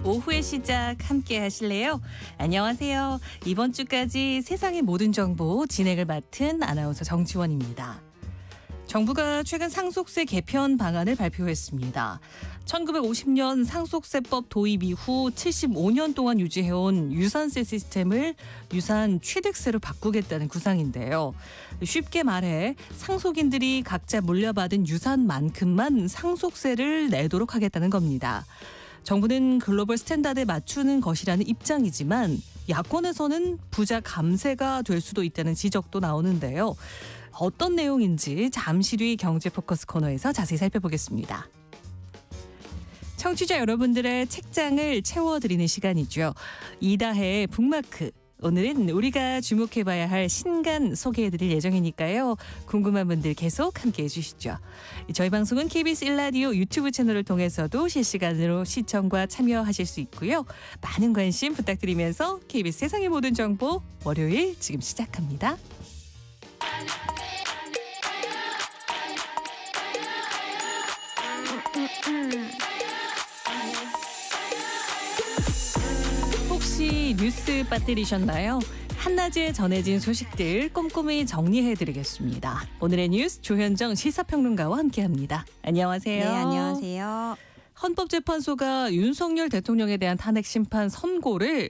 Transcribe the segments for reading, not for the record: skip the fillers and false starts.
오후의 시작 함께 하실래요? 안녕하세요. 이번 주까지 세상의 모든 정보 진행을 맡은 아나운서 정지원입니다. 정부가 최근 상속세 개편 방안을 발표했습니다. 1950년 상속세법 도입 이후 75년 동안 유지해온 유산세 시스템을 유산 취득세로 바꾸겠다는 구상인데요. 쉽게 말해 상속인들이 각자 물려받은 유산만큼만 상속세를 내도록 하겠다는 겁니다. 정부는 글로벌 스탠다드에 맞추는 것이라는 입장이지만 야권에서는 부자 감세가 될 수도 있다는 지적도 나오는데요. 어떤 내용인지 잠시 뒤 경제 포커스 코너에서 자세히 살펴보겠습니다. 청취자 여러분들의 책장을 채워드리는 시간이죠. 이다혜의 북마크. 오늘은 우리가 주목해봐야 할 신간 소개해드릴 예정이니까요. 궁금한 분들 계속 함께해 주시죠. 저희 방송은 KBS 1라디오 유튜브 채널을 통해서도 실시간으로 시청과 참여하실 수 있고요. 많은 관심 부탁드리면서 KBS 세상의 모든 정보 월요일 지금 시작합니다. 혹시 뉴스 빠뜨리셨나요? 한낮에 전해진 소식들 꼼꼼히 정리해드리겠습니다. 오늘의 뉴스 조현정 시사평론가와 함께합니다. 안녕하세요. 네, 안녕하세요. 헌법재판소가 윤석열 대통령에 대한 탄핵 심판 선고를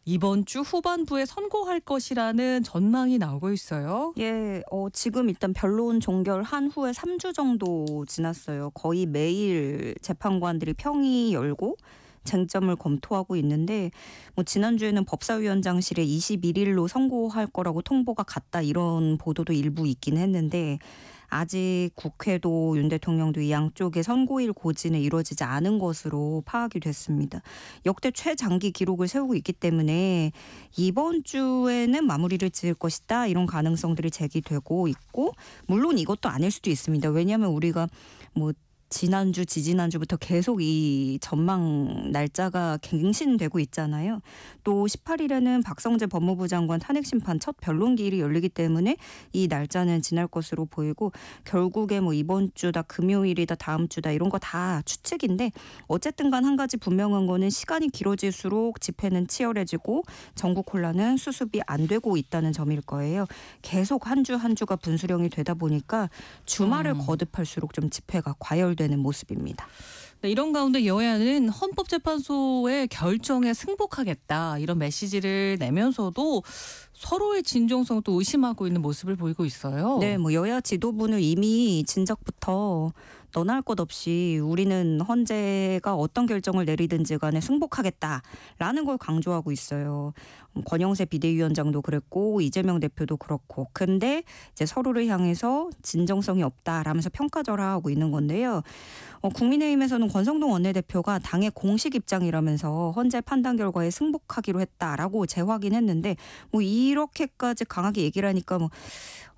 이번 주 후반부에 선고할 것이라는 전망이 나오고 있어요. 예, 지금 일단 변론 종결한 후에 3주 정도 지났어요. 거의 매일 재판관들이 평의 열고 쟁점을 검토하고 있는데 지난주에는 법사위원장실에 21일로 선고할 거라고 통보가 갔다 이런 보도도 일부 있긴 했는데 아직 국회도 윤 대통령도 이 양쪽의 선고일 고지는 이루어지지 않은 것으로 파악이 됐습니다. 역대 최장기 기록을 세우고 있기 때문에 이번 주에는 마무리를 지을 것이다 이런 가능성들이 제기되고 있고 물론 이것도 아닐 수도 있습니다. 왜냐하면 우리가 지난주, 지지난주부터 계속 이 전망 날짜가 갱신되고 있잖아요. 또 18일에는 박성재 법무부 장관 탄핵심판 첫 변론기일이 열리기 때문에 이 날짜는 지날 것으로 보이고 결국에 이번 주다 금요일이다 다음 주다 이런 거 다 추측인데 어쨌든 간 한 가지 분명한 거는 시간이 길어질수록 집회는 치열해지고 전국 혼란은 수습이 안 되고 있다는 점일 거예요. 계속 한 주 한 주가 분수령이 되다 보니까 주말을 거듭할수록 좀 집회가 과열되는 모습입니다. 네, 이런 가운데 여야는 헌법재판소의 결정에 승복하겠다 이런 메시지를 내면서도 서로의 진정성도 의심하고 있는 모습을 보이고 있어요. 네, 여야 지도부는 이미 진작부터 너나 할 것 없이 우리는 헌재가 어떤 결정을 내리든지 간에 승복하겠다라는 걸 강조하고 있어요. 권영세 비대위원장도 그랬고 이재명 대표도 그렇고. 근데 이제 서로를 향해서 진정성이 없다라면서 평가절하하고 있는 건데요. 국민의힘에서는 권성동 원내대표가 당의 공식 입장이라면서 헌재 판단 결과에 승복하기로 했다라고 재확인했는데 이렇게까지 강하게 얘기를 하니까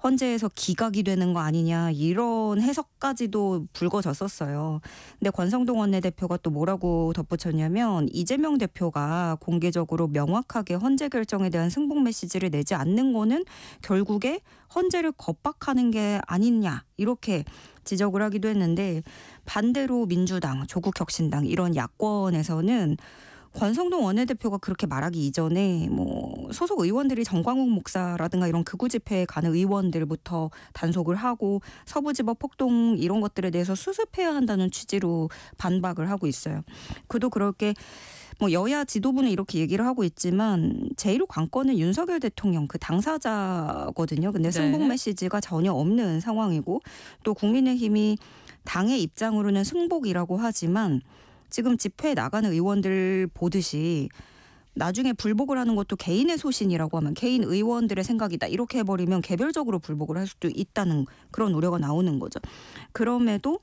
헌재에서 기각이 되는 거 아니냐 이런 해석까지도 불거졌었어요. 근데 권성동 원내대표가 또 뭐라고 덧붙였냐면 이재명 대표가 공개적으로 명확하게 헌재 결정에 대한 승복 메시지를 내지 않는 거는 결국에 헌재를 겁박하는 게 아니냐 이렇게 지적을 하기도 했는데 반대로 민주당, 조국혁신당 이런 야권에서는 권성동 원내대표가 그렇게 말하기 이전에 소속 의원들이 정광훈 목사라든가 이런 극우 집회에 가는 의원들부터 단속을 하고 서부지법 폭동 이런 것들에 대해서 수습해야 한다는 취지로 반박을 하고 있어요. 그도 그럴 게 여야 지도부는 이렇게 얘기를 하고 있지만 제1호 관건은 윤석열 대통령 그 당사자거든요. 근데 승복 메시지가 전혀 없는 상황이고 또 국민의힘이 당의 입장으로는 승복이라고 하지만 지금 집회에 나가는 의원들 보듯이 나중에 불복을 하는 것도 개인의 소신이라고 하면 개인 의원들의 생각이다 이렇게 해버리면 개별적으로 불복을 할 수도 있다는 그런 우려가 나오는 거죠. 그럼에도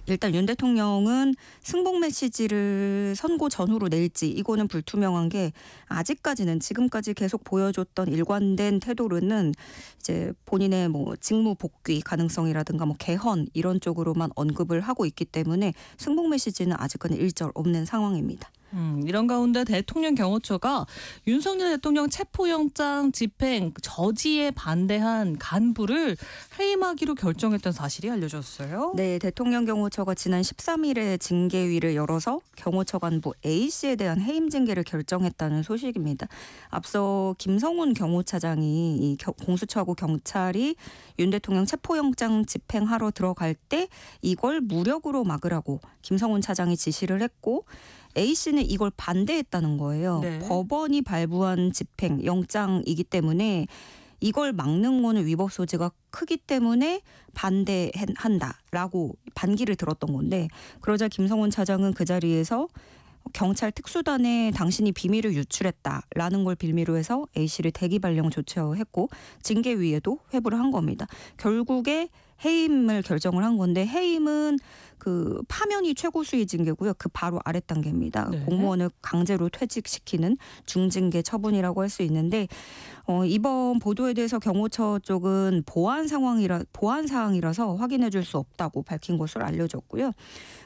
일단 윤 대통령은 승복 메시지를 선고 전후로 낼지 이거는 불투명한 게 아직까지는 지금까지 계속 보여줬던 일관된 태도로는 이제 본인의 직무 복귀 가능성이라든가 개헌 이런 쪽으로만 언급을 하고 있기 때문에 승복 메시지는 아직은 일절 없는 상황입니다. 이런 가운데 대통령 경호처가 윤석열 대통령 체포영장 집행 저지에 반대한 간부를 해임하기로 결정했던 사실이 알려졌어요. 네, 대통령 경호처가 지난 13일에 징계위를 열어서 경호처 간부 A씨에 대한 해임 징계를 결정했다는 소식입니다. 앞서 김성훈 경호차장이 이 공수처하고 경찰이 윤 대통령 체포영장 집행하러 들어갈 때 이걸 무력으로 막으라고 김성훈 차장이 지시를 했고 A씨는 이걸 반대했다는 거예요. 네. 법원이 발부한 집행 영장이기 때문에 이걸 막는 거는 위법 소지가 크기 때문에 반대한다라고 반기를 들었던 건데 그러자 김성훈 차장은 그 자리에서 경찰 특수단에 당신이 비밀을 유출했다라는 걸 빌미로 해서 A씨를 대기 발령 조처했고 징계위에도 회부를 한 겁니다. 결국에 해임을 결정을 한 건데 해임은 그 파면이 최고 수위 징계고요. 그 바로 아래 단계입니다. 네. 공무원을 강제로 퇴직시키는 중징계 처분이라고 할 수 있는데 이번 보도에 대해서 경호처 쪽은 보안 사항이라서 확인해 줄 수 없다고 밝힌 것으로 알려졌고요.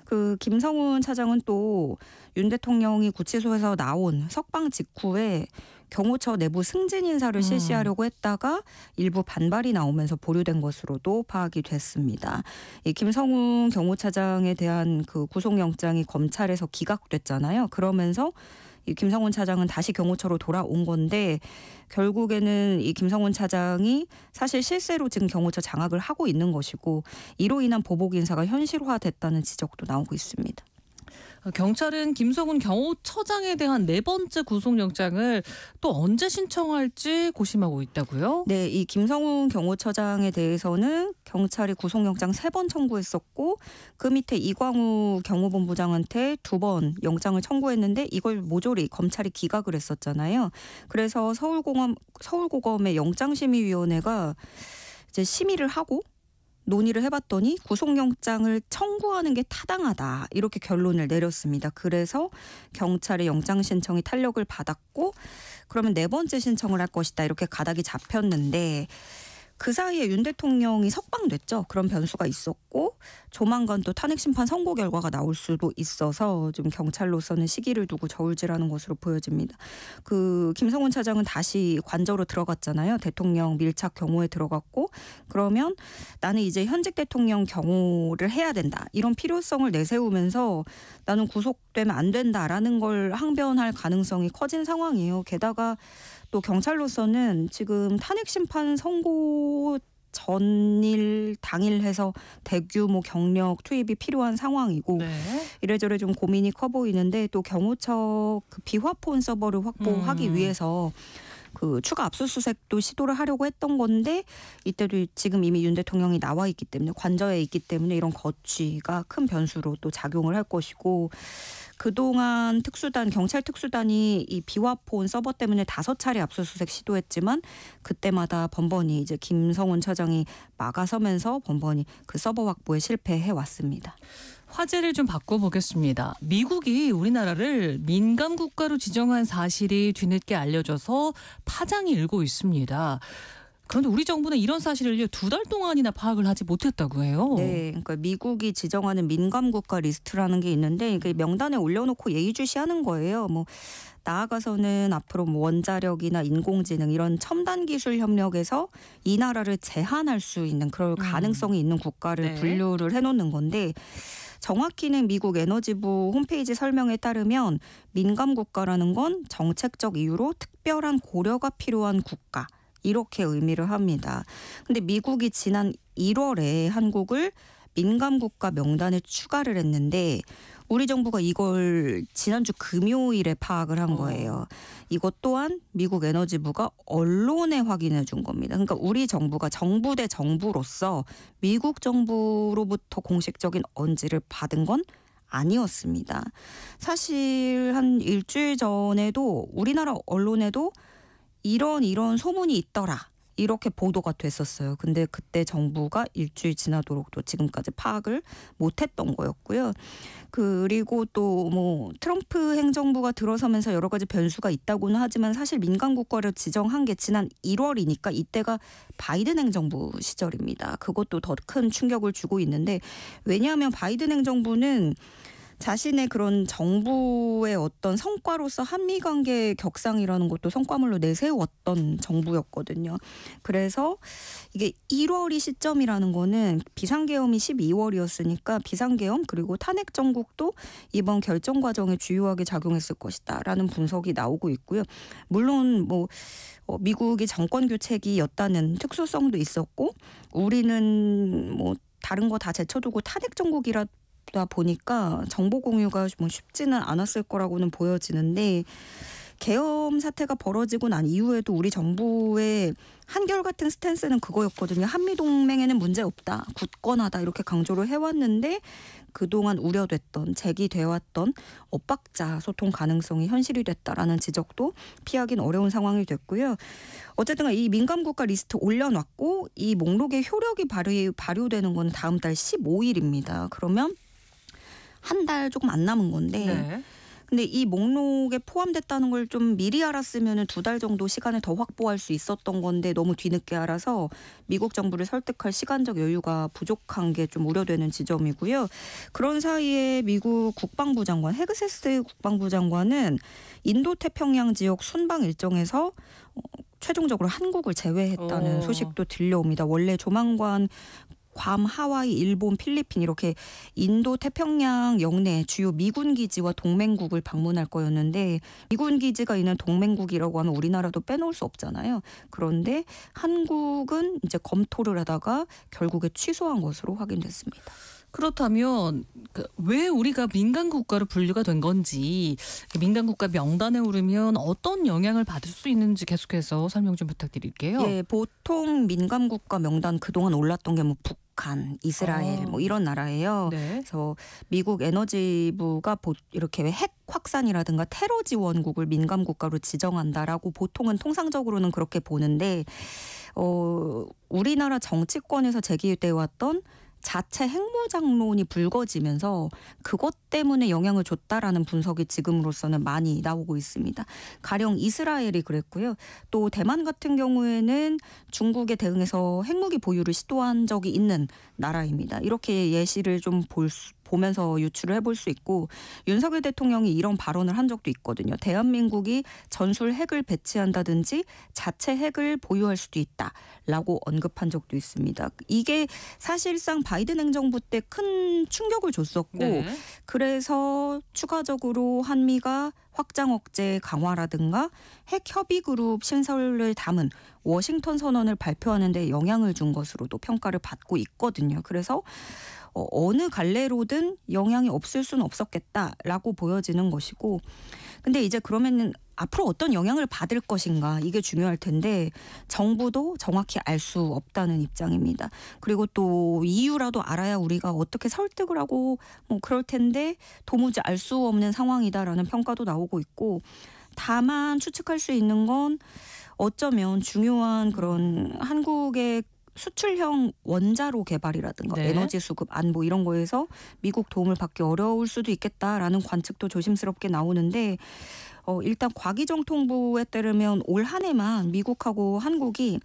그 김성훈 차장은 또 윤 대통령이 구치소에서 나온 석방 직후에 경호처 내부 승진 인사를 실시하려고 했다가 일부 반발이 나오면서 보류된 것으로도 파악이 됐습니다. 이 김성훈 경호차장에 대한 그 구속영장이 검찰에서 기각됐잖아요. 그러면서 이 김성훈 차장은 다시 경호처로 돌아온 건데 결국에는 이 김성훈 차장이 사실 실세로 지금 경호처 장악을 하고 있는 것이고 이로 인한 보복 인사가 현실화됐다는 지적도 나오고 있습니다. 경찰은 김성훈 경호처장에 대한 네 번째 구속영장을 또 언제 신청할지 고심하고 있다고요? 네, 이 김성훈 경호처장에 대해서는 경찰이 구속영장 3번 청구했었고 그 밑에 이광우 경호본부장한테 2번 영장을 청구했는데 이걸 모조리 검찰이 기각을 했었잖아요. 그래서 서울고검의 영장심의위원회가 이제 심의를 하고 논의를 해봤더니 구속영장을 청구하는 게 타당하다 이렇게 결론을 내렸습니다. 그래서 경찰의 영장 신청이 탄력을 받았고 그러면 네 번째 신청을 할 것이다 이렇게 가닥이 잡혔는데 그 사이에 윤 대통령이 석방됐죠. 그런 변수가 있었고 조만간 또 탄핵심판 선고 결과가 나올 수도 있어서 좀 경찰로서는 시기를 두고 저울질하는 것으로 보여집니다. 그 김성훈 차장은 다시 관저로 들어갔잖아요. 대통령 밀착 경호에 들어갔고 그러면 나는 이제 현직 대통령 경호를 해야 된다. 이런 필요성을 내세우면서 나는 구속되면 안 된다라는 걸 항변할 가능성이 커진 상황이에요. 게다가 또 경찰로서는 지금 탄핵심판 선고 전일 당일 해서 대규모 경력 투입이 필요한 상황이고 네. 이래저래 좀 고민이 커 보이는데 또 경호처 그 비화폰 서버를 확보하기 위해서 그 추가 압수수색도 시도를 하려고 했던 건데 이때도 지금 이미 윤 대통령이 나와 있기 때문에 관저에 있기 때문에 이런 거취가 큰 변수로 또 작용을 할 것이고 그동안 경찰 특수단이 이 비화폰 서버 때문에 5차례 압수수색 시도했지만 그때마다 번번이 이제 김성훈 차장이 막아서면서 번번이 그 서버 확보에 실패해 왔습니다. 화제를 좀 바꿔보겠습니다. 미국이 우리나라를 민감 국가로 지정한 사실이 뒤늦게 알려져서 파장이 일고 있습니다. 그런데 우리 정부는 이런 사실을 2달 동안이나 파악을 하지 못했다고 해요. 네, 그러니까 미국이 지정하는 민감 국가 리스트라는 게 있는데 그 명단에 올려놓고 예의주시하는 거예요. 뭐 나아가서는 앞으로 뭐 원자력이나 인공지능 이런 첨단 기술 협력에서 이 나라를 제한할 수 있는 그런 가능성이 있는 국가를 네. 분류를 해놓는 건데. 정확히는 미국 에너지부 홈페이지 설명에 따르면 민감 국가라는 건 정책적 이유로 특별한 고려가 필요한 국가 이렇게 의미를 합니다. 근데 미국이 지난 1월에 한국을 민감 국가 명단에 추가를 했는데 우리 정부가 이걸 지난주 금요일에 파악을 한 거예요. 이것 또한 미국 에너지부가 언론에 확인해 준 겁니다. 그러니까 우리 정부가 정부 대 정부로서 미국 정부로부터 공식적인 언지를 받은 건 아니었습니다. 사실 한 일주일 전에도 우리나라 언론에도 이런 소문이 있더라. 이렇게 보도가 됐었어요. 근데 그때 정부가 일주일 지나도록 또 지금까지 파악을 못했던 거였고요. 그리고 또 뭐 트럼프 행정부가 들어서면서 여러 가지 변수가 있다고는 하지만 사실 민간 국가를 지정한 게 지난 1월이니까 이때가 바이든 행정부 시절입니다. 그것도 더 큰 충격을 주고 있는데 왜냐하면 바이든 행정부는 자신의 그런 정부의 어떤 성과로서 한미 관계 격상이라는 것도 성과물로 내세웠던 정부였거든요. 그래서 이게 1월이 시점이라는 거는 비상계엄이 12월이었으니까 비상계엄 그리고 탄핵 정국도 이번 결정 과정에 주요하게 작용했을 것이다라는 분석이 나오고 있고요. 물론 미국이 정권 교체기였다는 특수성도 있었고 우리는 다른 거 다 제쳐두고 탄핵 정국이라 보니까 정보 공유가 쉽지는 않았을 거라고는 보여지는데 계엄 사태가 벌어지고 난 이후에도 우리 정부의 한결같은 스탠스는 그거였거든요. 한미동맹에는 문제없다. 굳건하다. 이렇게 강조를 해왔는데 그동안 우려됐던 제기돼왔던 엇박자 소통 가능성이 현실이 됐다라는 지적도 피하긴 어려운 상황이 됐고요. 어쨌든 이 민감국가 리스트 올려놨고 이 목록의 효력이 발효되는 건 다음 달 15일입니다. 그러면 한 달 조금 안 남은 건데 네. 근데 이 목록에 포함됐다는 걸 좀 미리 알았으면 2달 정도 시간을 더 확보할 수 있었던 건데 너무 뒤늦게 알아서 미국 정부를 설득할 시간적 여유가 부족한 게 좀 우려되는 지점이고요. 그런 사이에 미국 국방부 장관 헤그세스 국방부 장관은 인도태평양 지역 순방 일정에서 최종적으로 한국을 제외했다는 소식도 들려옵니다. 원래 조만간 괌, 하와이, 일본, 필리핀 이렇게 인도 태평양 영내 주요 미군 기지와 동맹국을 방문할 거였는데 미군 기지가 있는 동맹국이라고 하면 우리나라도 빼놓을 수 없잖아요. 그런데 한국은 이제 검토를 하다가 결국에 취소한 것으로 확인됐습니다. 그렇다면 왜 우리가 민간 국가로 분류가 된 건지 민간 국가 명단에 오르면 어떤 영향을 받을 수 있는지 계속해서 설명 좀 부탁드릴게요. 예, 보통 민간 국가 명단 그동안 올랐던 게 북한, 이스라엘 이런 나라예요. 네. 그래서 미국 에너지부가 이렇게 핵 확산이라든가 테러 지원국을 민간 국가로 지정한다라고 보통은 통상적으로는 그렇게 보는데 우리나라 정치권에서 제기돼 왔던 자체 핵무장론이 불거지면서 그것 때문에 영향을 줬다라는 분석이 지금으로서는 많이 나오고 있습니다. 가령 이스라엘이 그랬고요. 또 대만 같은 경우에는 중국에 대응해서 핵무기 보유를 시도한 적이 있는 나라입니다. 이렇게 예시를 좀 보면서 유추를 해볼 수 있고 윤석열 대통령이 이런 발언을 한 적도 있거든요. 대한민국이 전술 핵을 배치한다든지 자체 핵을 보유할 수도 있다라고 언급한 적도 있습니다. 이게 사실상 바이든 행정부 때 큰 충격을 줬었고 네. 그래서 추가적으로 한미가 확장 억제 강화라든가 핵 협의 그룹 신설을 담은 워싱턴 선언을 발표하는 데 영향을 준 것으로도 평가를 받고 있거든요. 그래서 어느 갈래로든 영향이 없을 수는 없었겠다라고 보여지는 것이고 근데 이제 그러면은 앞으로 어떤 영향을 받을 것인가 이게 중요할 텐데 정부도 정확히 알 수 없다는 입장입니다. 그리고 또 이유라도 알아야 우리가 어떻게 설득을 하고 그럴 텐데 도무지 알 수 없는 상황이다라는 평가도 나오고 있고 다만 추측할 수 있는 건 어쩌면 중요한 그런 한국의 수출형 원자로 개발이라든가 네. 에너지 수급 안보 이런 거에서 미국 도움을 받기 어려울 수도 있겠다라는 관측도 조심스럽게 나오는데 일단 과기정통부에 따르면 올 한 해만 미국하고 한국이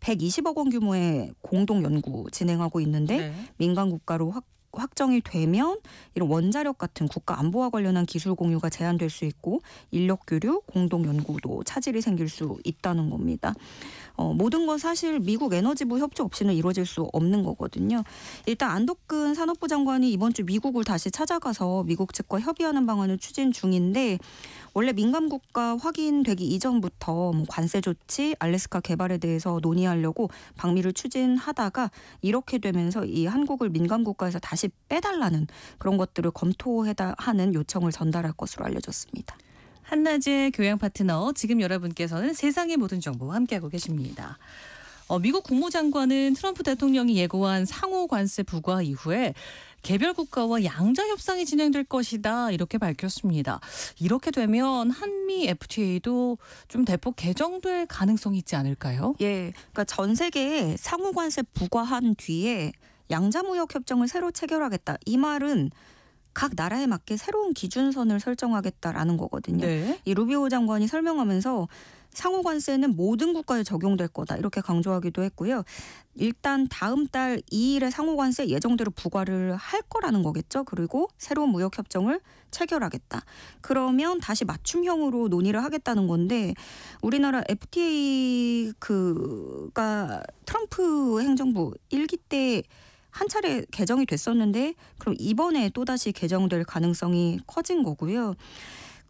120억 원 규모의 공동 연구 진행하고 있는데 네. 민간 국가로 확정이 되면 이런 원자력 같은 국가 안보와 관련한 기술 공유가 제한될 수 있고 인력 교류, 공동 연구도 차질이 생길 수 있다는 겁니다. 모든 건 사실 미국 에너지부 협조 없이는 이루어질 수 없는 거거든요. 일단 안덕근 산업부 장관이 이번 주 미국을 다시 찾아가서 미국 측과 협의하는 방안을 추진 중인데 원래 민간 국가 확인되기 이전부터 관세 조치, 알래스카 개발에 대해서 논의하려고 방미를 추진하다가 이렇게 되면서 이 한국을 민간 국가에서 다시 빼달라는 그런 것들을 검토하는 요청을 전달할 것으로 알려졌습니다. 한낮의 교양 파트너 지금 여러분께서는 세상의 모든 정보와 함께하고 계십니다. 미국 국무장관은 트럼프 대통령이 예고한 상호 관세 부과 이후에 개별 국가와 양자 협상이 진행될 것이다 이렇게 밝혔습니다. 이렇게 되면 한미 FTA도 좀 대폭 개정될 가능성이 있지 않을까요? 예, 그러니까 전 세계에 상호 관세 부과한 뒤에 양자 무역 협정을 새로 체결하겠다. 이 말은 각 나라에 맞게 새로운 기준선을 설정하겠다라는 거거든요. 네. 이 루비오 장관이 설명하면서 상호관세는 모든 국가에 적용될 거다 이렇게 강조하기도 했고요. 일단 다음 달 2일에 상호관세 예정대로 부과를 할 거라는 거겠죠. 그리고 새로운 무역협정을 체결하겠다. 그러면 다시 맞춤형으로 논의를 하겠다는 건데 우리나라 FTA가 트럼프 행정부 1기 때 한 차례 개정이 됐었는데 그럼 이번에 또다시 개정될 가능성이 커진 거고요.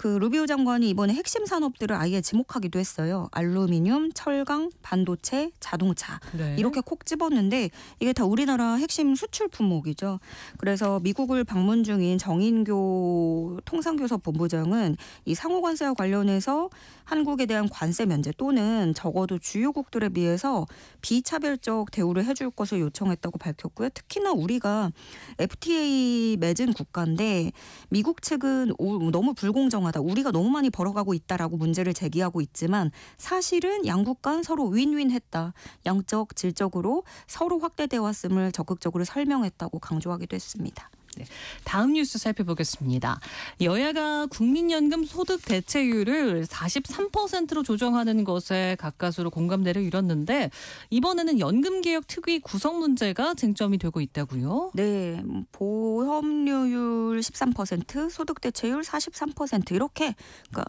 루비오 장관이 이번에 핵심 산업들을 아예 지목하기도 했어요. 알루미늄, 철강, 반도체, 자동차 네. 이렇게 콕 집었는데 이게 다 우리나라 핵심 수출 품목이죠. 그래서 미국을 방문 중인 정인교 통상교섭 본부장은 이 상호관세와 관련해서 한국에 대한 관세 면제 또는 적어도 주요국들에 비해서 비차별적 대우를 해줄 것을 요청했다고 밝혔고요. 특히나 우리가 FTA 맺은 국가인데 미국 측은 너무 불공정하다. 우리가 너무 많이 벌어가고 있다라고 문제를 제기하고 있지만 사실은 양국 간 서로 윈윈했다. 양적, 질적으로 서로 확대돼 왔음을 적극적으로 설명했다고 강조하기도 했습니다. 네, 다음 뉴스 살펴보겠습니다. 여야가 국민연금 소득 대체율을 43%로 조정하는 것에 가까스로 공감대를 이뤘는데 이번에는 연금개혁 특위 구성 문제가 쟁점이 되고 있다고요? 네, 보험료율 13%, 소득 대체율 43% 이렇게 그러니까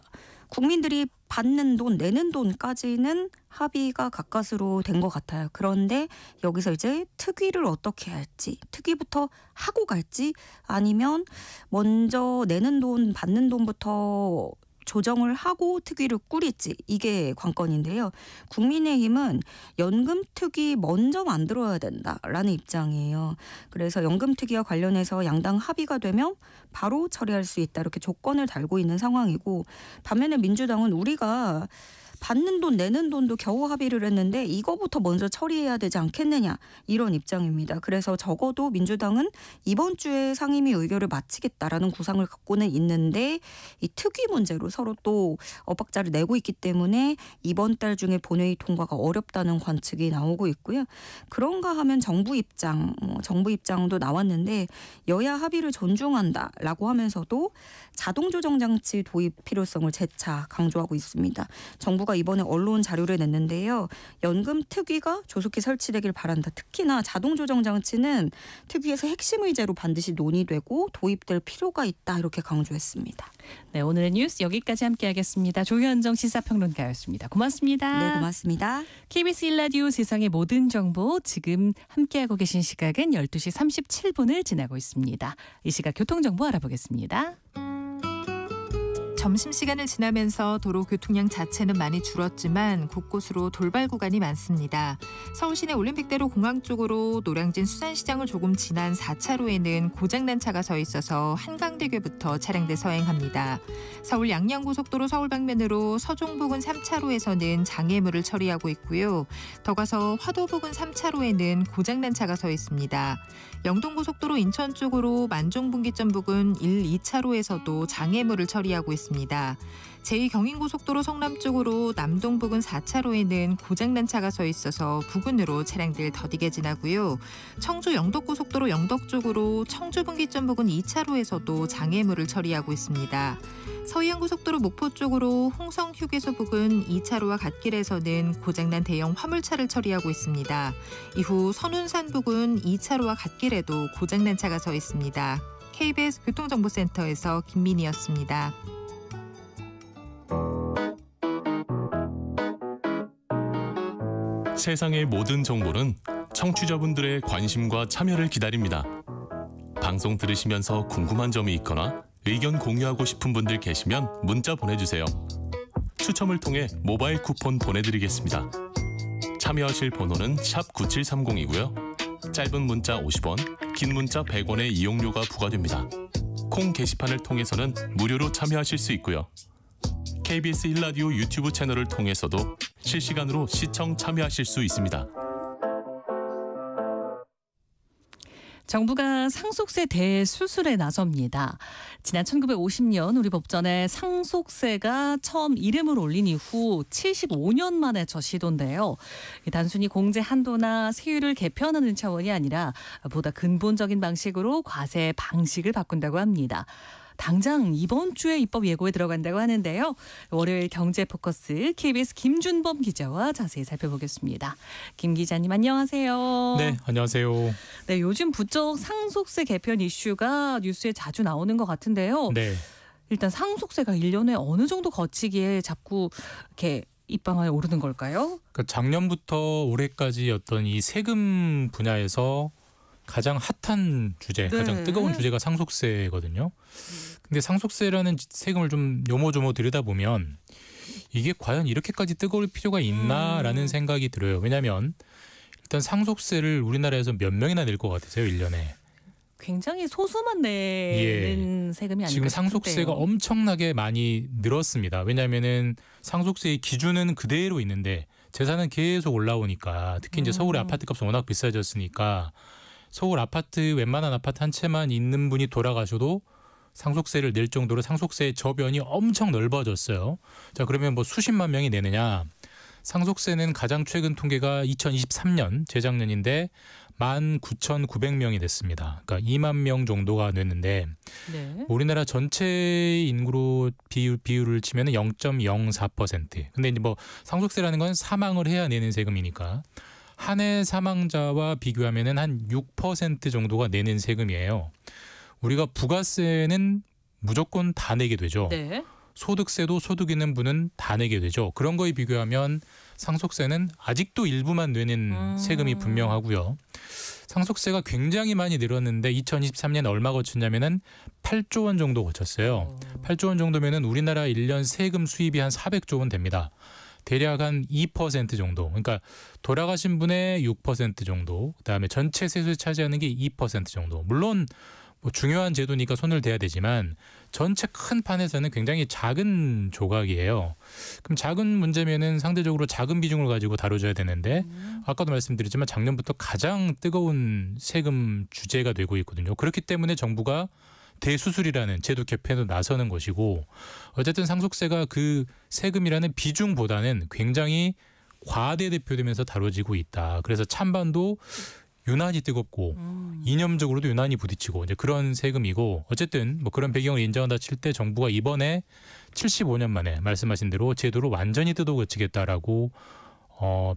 국민들이 받는 돈, 내는 돈까지는 합의가 가까스로 된 것 같아요. 그런데 여기서 이제 특위를 어떻게 할지, 특위부터 하고 갈지 아니면 먼저 내는 돈, 받는 돈부터 조정을 하고 특위를 꾸릴지 이게 관건인데요. 국민의힘은 연금특위 먼저 만들어야 된다라는 입장이에요. 그래서 연금특위와 관련해서 양당 합의가 되면 바로 처리할 수 있다 이렇게 조건을 달고 있는 상황이고 반면에 민주당은 우리가 받는 돈 내는 돈도 겨우 합의를 했는데 이거부터 먼저 처리해야 되지 않겠느냐 이런 입장입니다. 그래서 적어도 민주당은 이번 주에 상임위 의결을 마치겠다라는 구상을 갖고는 있는데 이 특위 문제로 서로 또 엇박자를 내고 있기 때문에 이번 달 중에 본회의 통과가 어렵다는 관측이 나오고 있고요. 그런가 하면 정부 입장도 나왔는데 여야 합의를 존중한다라고 하면서도 자동조정장치 도입 필요성을 재차 강조하고 있습니다. 정부가 이번에 언론 자료를 냈는데요. 연금 특위가 조속히 설치되길 바란다. 특히나 자동조정장치는 특위에서 핵심 의제로 반드시 논의되고 도입될 필요가 있다. 이렇게 강조했습니다. 네, 오늘의 뉴스 여기까지 함께하겠습니다. 조현정 시사평론가였습니다. 고맙습니다. 네, 고맙습니다. KBS 1라디오 세상의 모든 정보 지금 함께하고 계신 시각은 12시 37분을 지나고 있습니다. 이 시각 교통정보 알아보겠습니다. 점심시간을 지나면서 도로 교통량 자체는 많이 줄었지만 곳곳으로 돌발 구간이 많습니다. 서울시내 올림픽대로 공항 쪽으로 노량진 수산시장을 조금 지난 4차로에는 고장난 차가 서 있어서 한강대교부터 차량들 서행합니다. 서울 양양고속도로 서울 방면으로 서종 부근 3차로에서는 장애물을 처리하고 있고요. 더 가서 화도 부근 3차로에는 고장난 차가 서 있습니다. 영동고속도로 인천 쪽으로 만종분기점 부근 1, 2차로에서도 장애물을 처리하고 있습니다. 제2경인고속도로 성남 쪽으로 남동 부근 4차로에는 고장난 차가 서 있어서 부근으로 차량들 더디게 지나고요. 청주 영덕고속도로 영덕 쪽으로 청주분기점 부근 2차로에서도 장애물을 처리하고 있습니다. 서해안고속도로 목포 쪽으로 홍성휴게소 부근 2차로와 갓길에서는 고장난 대형 화물차를 처리하고 있습니다. 이후 선운산 부근 2차로와 갓길에도 고장난 차가 서 있습니다. KBS 교통정보센터에서 김민희였습니다. 세상의 모든 정보는 청취자분들의 관심과 참여를 기다립니다. 방송 들으시면서 궁금한 점이 있거나 의견 공유하고 싶은 분들 계시면 문자 보내주세요. 추첨을 통해 모바일 쿠폰 보내드리겠습니다. 참여하실 번호는 샵 9730이고요. 짧은 문자 50원, 긴 문자 100원의 이용료가 부과됩니다. 콩 게시판을 통해서는 무료로 참여하실 수 있고요. KBS 1라디오 유튜브 채널을 통해서도 실시간으로 시청 참여하실 수 있습니다. 정부가 상속세 대수술에 나섭니다. 지난 1950년 우리 법전에 상속세가 처음 이름을 올린 이후 75년 만에 첫 시도인데요. 단순히 공제 한도나 세율을 개편하는 차원이 아니라 보다 근본적인 방식으로 과세 방식을 바꾼다고 합니다. 당장 이번 주에 입법 예고에 들어간다고 하는데요. 월요일 경제 포커스 KBS 김준범 기자와 자세히 살펴보겠습니다. 김 기자님 안녕하세요. 네, 안녕하세요. 네, 요즘 부쩍 상속세 개편 이슈가 뉴스에 자주 나오는 것 같은데요. 네. 일단 상속세가 1년에 어느 정도 거치기에 자꾸 이렇게 입방아에 오르는 걸까요? 그러니까 작년부터 올해까지 어떤 이 세금 분야에서 가장 핫한 주제, 네. 가장 뜨거운 주제가 상속세거든요. 근데 상속세라는 세금을 좀 요모조모 들여다보면 이게 과연 이렇게까지 뜨거울 필요가 있나라는 생각이 들어요. 왜냐하면 일단 상속세를 우리나라에서 몇 명이나 낼 것 같으세요, 1년에? 굉장히 소수만 내는 세금이 아닐까 지금 싶은데요. 상속세가 엄청나게 많이 늘었습니다. 왜냐하면은 상속세의 기준은 그대로 있는데 재산은 계속 올라오니까 특히 이제 서울의 아파트값이 워낙 비싸졌으니까 서울 아파트 웬만한 아파트 한 채만 있는 분이 돌아가셔도 상속세를 낼 정도로 상속세의 저변이 엄청 넓어졌어요. 자, 그러면 뭐 수십만 명이 내느냐? 상속세는 가장 최근 통계가 2023년 재작년인데 19,900명이 됐습니다. 그러니까 2만 명 정도가 냈는데 네. 우리나라 전체 인구로 비율을 치면은 0.04%. 근데 이제 뭐 상속세라는 건 사망을 해야 내는 세금이니까 한 해 사망자와 비교하면은 한 6% 정도가 내는 세금이에요. 우리가 부가세는 무조건 다 내게 되죠. 네. 소득세도 소득 있는 분은 다 내게 되죠. 그런 거에 비교하면 상속세는 아직도 일부만 내는 세금이 분명하고요. 상속세가 굉장히 많이 늘었는데 2023년 얼마 거쳤냐면은 8조 원 정도 거쳤어요. 8조 원 정도면은 우리나라 1년 세금 수입이 한 400조 원 됩니다. 대략 한 2% 정도. 그러니까 돌아가신 분의 6% 정도. 그다음에 전체 세수에 차지하는 게 2% 정도. 물론 뭐 중요한 제도니까 손을 대야 되지만 전체 큰 판에서는 굉장히 작은 조각이에요. 그럼 작은 문제면은 상대적으로 작은 비중을 가지고 다뤄줘야 되는데 아까도 말씀드렸지만 작년부터 가장 뜨거운 세금 주제가 되고 있거든요. 그렇기 때문에 정부가 대수술이라는 제도 개편에 나서는 것이고 어쨌든 상속세가 그 세금이라는 비중보다는 굉장히 과대대표되면서 다뤄지고 있다. 그래서 찬반도 유난히 뜨겁고 이념적으로도 유난히 부딪히고 이제 그런 세금이고 어쨌든 뭐 그런 배경을 인정한다 칠 때 정부가 이번에 75년 만에 말씀하신 대로 제도를 완전히 뜯어고치겠다라고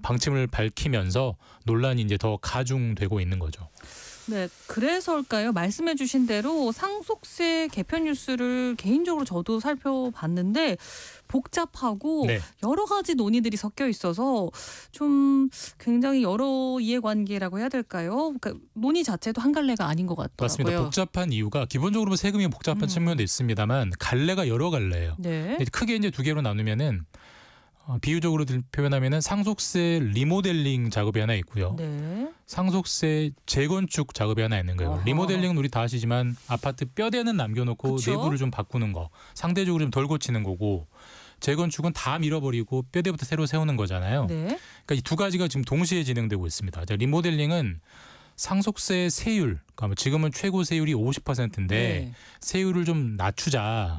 방침을 밝히면서 논란이 이제 더 가중되고 있는 거죠. 네, 그래서일까요? 말씀해 주신 대로 상속세 개편 뉴스를 개인적으로 저도 살펴봤는데 복잡하고 네. 여러 가지 논의들이 섞여 있어서 좀 굉장히 여러 이해관계라고 해야 될까요? 그러니까 논의 자체도 한 갈래가 아닌 것 같더라고요. 맞습니다. 복잡한 이유가 기본적으로 세금이 복잡한 측면도 있습니다만 갈래가 여러 갈래예요. 네. 크게 이제 두 개로 나누면은 비유적으로 표현하면은 상속세 리모델링 작업이 하나 있고요. 네. 상속세 재건축 작업이 하나 있는 거예요. 어허. 리모델링은 우리 다 아시지만 아파트 뼈대는 남겨놓고 그쵸? 내부를 좀 바꾸는 거. 상대적으로 좀 덜 고치는 거고 재건축은 다 밀어버리고 뼈대부터 새로 세우는 거잖아요. 네. 그러니까 이 두 가지가 지금 동시에 진행되고 있습니다. 자, 리모델링은 상속세 세율, 그러니까 지금은 최고 세율이 50%인데 네. 세율을 좀 낮추자.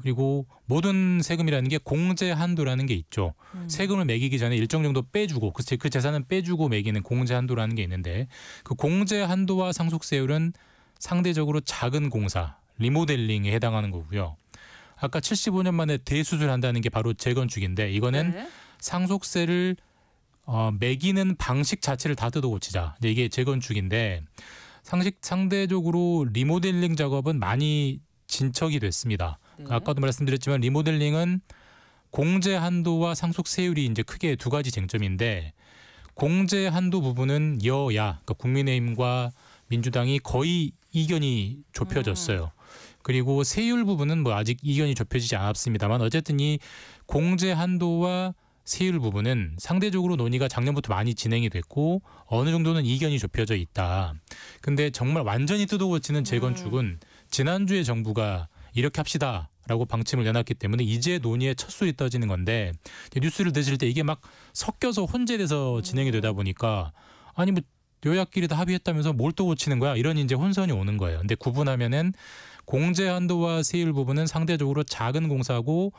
그리고 모든 세금이라는 게 공제 한도라는 게 있죠. 세금을 매기기 전에 일정 정도 빼주고 그 재산은 빼주고 매기는 공제 한도라는 게 있는데 그 공제 한도와 상속세율은 상대적으로 작은 공사, 리모델링에 해당하는 거고요. 아까 75년 만에 대수술한다는 게 바로 재건축인데 이거는 네. 상속세를 매기는 방식 자체를 다 뜯어고치자. 이게 재건축인데 상대적으로 리모델링 작업은 많이 진척이 됐습니다. 네. 아까도 말씀드렸지만 리모델링은 공제 한도와 상속세율이 이제 크게 두 가지 쟁점인데 공제 한도 부분은 여야, 그러니까 국민의힘과 민주당이 거의 이견이 좁혀졌어요. 그리고 세율 부분은 뭐 아직 이견이 좁혀지지 않았습니다만 어쨌든 이 공제 한도와 세율 부분은 상대적으로 논의가 작년부터 많이 진행이 됐고 어느 정도는 이견이 좁혀져 있다. 근데 정말 완전히 뜯어고치는 재건축은 지난주에 정부가 이렇게 합시다라고 방침을 내놨기 때문에 이제 논의의 첫 술이 떠지는 건데 뉴스를 들으실 때 이게 막 섞여서 혼재돼서 진행이 되다 보니까 아니 뭐 여야끼리 다 합의했다면서 뭘 또 고치는 거야? 이런 이제 혼선이 오는 거예요. 근데 구분하면은 공제 한도와 세율 부분은 상대적으로 작은 공사고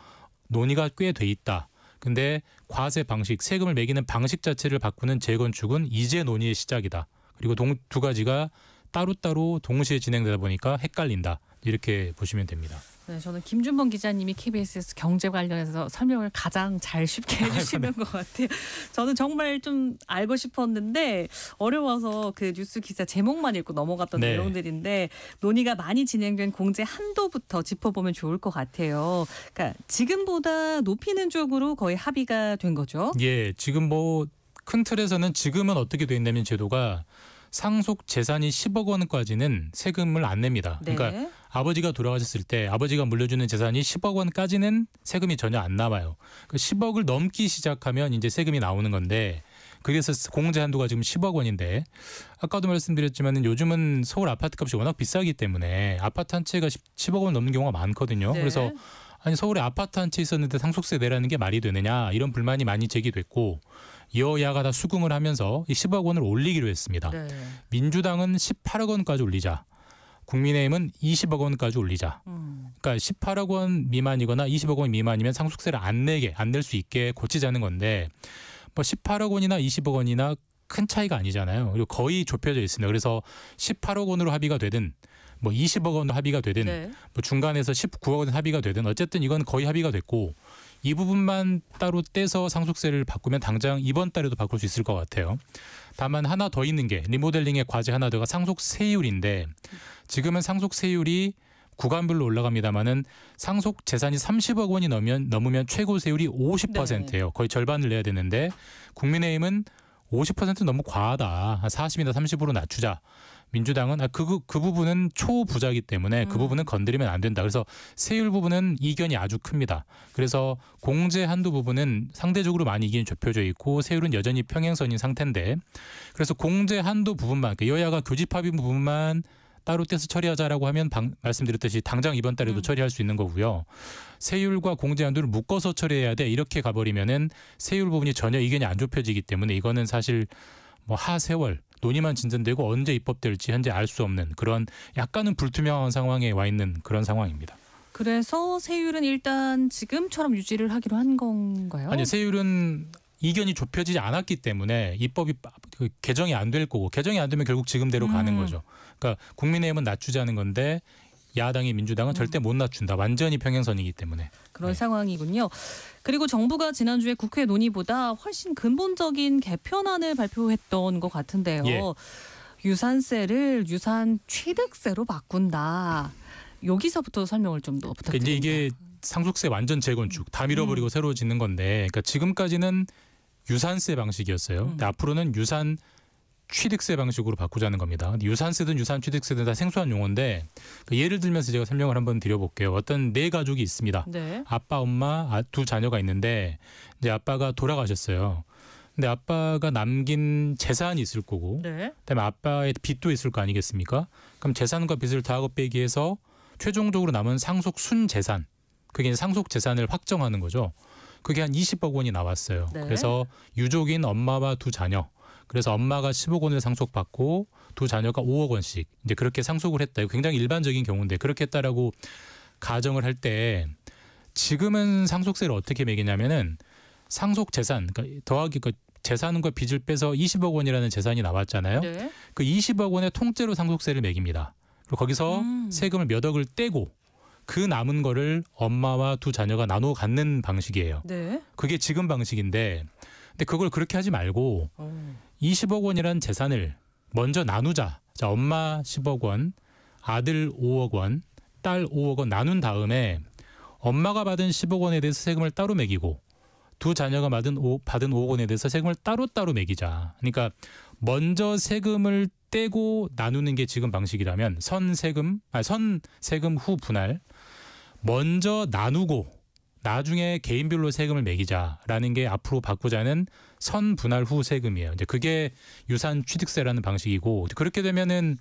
논의가 꽤 돼 있다. 근데 과세 방식, 세금을 매기는 방식 자체를 바꾸는 재건축은 이제 논의의 시작이다. 그리고 두 가지가 따로따로 동시에 진행되다 보니까 헷갈린다. 이렇게 보시면 됩니다. 네, 저는 김준범 기자님이 KBS 경제 관련해서 설명을 가장 잘 쉽게 해주시는 것 같아요. 저는 정말 좀 알고 싶었는데 어려워서 그 뉴스 기사 제목만 읽고 넘어갔던 네. 내용들인데 논의가 많이 진행된 공제 한도부터 짚어보면 좋을 것 같아요. 그러니까 지금보다 높이는 쪽으로 거의 합의가 된 거죠. 예, 지금 뭐 큰 틀에서는 지금은 어떻게 돼 있냐면 제도가 상속 재산이 10억 원까지는 세금을 안 냅니다. 네. 그러니까 아버지가 돌아가셨을 때 아버지가 물려주는 재산이 10억 원까지는 세금이 전혀 안 남아요. 그 10억을 넘기 시작하면 이제 세금이 나오는 건데 그래서 공제 한도가 지금 10억 원인데 아까도 말씀드렸지만 요즘은 서울 아파트값이 워낙 비싸기 때문에 아파트 한 채가 10억 원 넘는 경우가 많거든요. 네. 그래서 아니 서울에 아파트 한 채 있었는데 상속세 내라는 게 말이 되느냐 이런 불만이 많이 제기됐고 여야가 다 수긍을 하면서 이 10억 원을 올리기로 했습니다. 네. 민주당은 18억 원까지 올리자. 국민의힘은 20억 원까지 올리자. 그러니까 18억 원 미만이거나 20억 원 미만이면 상속세를 안 낼 수 있게 고치자는 건데 뭐 18억 원이나 20억 원이나 큰 차이가 아니잖아요. 그리고 거의 좁혀져 있습니다. 그래서 18억 원으로 합의가 되든 뭐 20억 원으로 합의가 되든 네. 뭐 중간에서 19억 원 합의가 되든 어쨌든 이건 거의 합의가 됐고 이 부분만 따로 떼서 상속세를 바꾸면 당장 이번 달에도 바꿀 수 있을 것 같아요. 다만 하나 더 있는 게 리모델링의 과제 하나 더가 상속세율인데 지금은 상속세율이 구간별로 올라갑니다마는 상속 재산이 30억 원이 넘으면 최고 세율이 50%예요. 거의 절반을 내야 되는데 국민의힘은 50% 너무 과하다. 한 40이나 30으로 낮추자. 민주당은 그 부분은 초부자이기 때문에 그 부분은 건드리면 안 된다. 그래서 세율 부분은 이견이 아주 큽니다. 그래서 공제 한도 부분은 상대적으로 많이 이견이 좁혀져 있고 세율은 여전히 평행선인 상태인데 그래서 공제 한도 부분만 그러니까 여야가 교집합인 부분만 따로 떼서 처리하자라고 하면 말씀드렸듯이 당장 이번 달에도 처리할 수 있는 거고요. 세율과 공제 한도를 묶어서 처리해야 돼. 이렇게 가버리면은 세율 부분이 전혀 이견이 안 좁혀지기 때문에 이거는 사실 뭐 하세월 논의만 진전되고 언제 입법될지 현재 알 수 없는 그런 약간은 불투명한 상황에 와 있는 그런 상황입니다. 그래서 세율은 일단 지금처럼 유지를 하기로 한 건가요? 아니 세율은 이견이 좁혀지지 않았기 때문에 입법이 개정이 안 될 거고 개정이 안 되면 결국 지금대로 가는 거죠. 그러니까 국민의힘은 낮추자는 건데 야당이 민주당은 절대 못 낮춘다. 완전히 평행선이기 때문에. 그런 상황이군요. 그리고 정부가 지난주에 국회 논의보다 훨씬 근본적인 개편안을 발표했던 것 같은데요. 예. 유산세를 유산 취득세로 바꾼다. 여기서부터 설명을 좀 더 부탁드립니다. 이제 이게 상속세 완전 재건축 다 밀어버리고 새로 짓는 건데 그러니까 지금까지는 유산세 방식이었어요. 근데 앞으로는 유산 취득세 방식으로 바꾸자는 겁니다. 근데 유산세든 유산 취득세든 다 생소한 용어인데 예를 들면서 제가 설명을 한번 드려볼게요. 어떤 네 가족이 있습니다. 네. 아빠, 엄마, 두 자녀가 있는데 이제 아빠가 돌아가셨어요. 근데 아빠가 남긴 재산이 있을 거고 네. 그다음에 아빠의 빚도 있을 거 아니겠습니까? 그럼 재산과 빚을 더하고 빼기 해서 최종적으로 남은 상속 순재산 그게 이제 상속 재산을 확정하는 거죠. 그게 한 20억 원이 나왔어요. 네. 그래서 유족인 엄마와 두 자녀 그래서 엄마가 10억 원을 상속받고 두 자녀가 5억 원씩 이제 그렇게 상속을 했다. 이거 굉장히 일반적인 경우인데 그렇게 했다라고 가정을 할 때 지금은 상속세를 어떻게 매기냐면은 상속 재산 그러니까 더하기 그 재산과 빚을 빼서 20억 원이라는 재산이 나왔잖아요. 네. 그 20억 원의 통째로 상속세를 매깁니다. 그리고 거기서 세금을 몇 억을 떼고 그 남은 거를 엄마와 두 자녀가 나눠 갖는 방식이에요. 네. 그게 지금 방식인데 근데 그걸 그렇게 하지 말고 20억 원이라는 재산을 먼저 나누자. 자, 엄마 10억 원, 아들 5억 원, 딸 5억 원 나눈 다음에 엄마가 받은 10억 원에 대해서 세금을 따로 매기고 두 자녀가 받은 5억 원에 대해서 세금을 따로따로 매기자. 그러니까 먼저 세금을 떼고 나누는 게 지금 방식이라면 선 세금 후 분할 먼저 나누고 나중에 개인별로 세금을 매기자라는 게 앞으로 바꾸자는 선 분할 후 세금이에요. 이제 그게 유산 취득세라는 방식이고 그렇게 되면은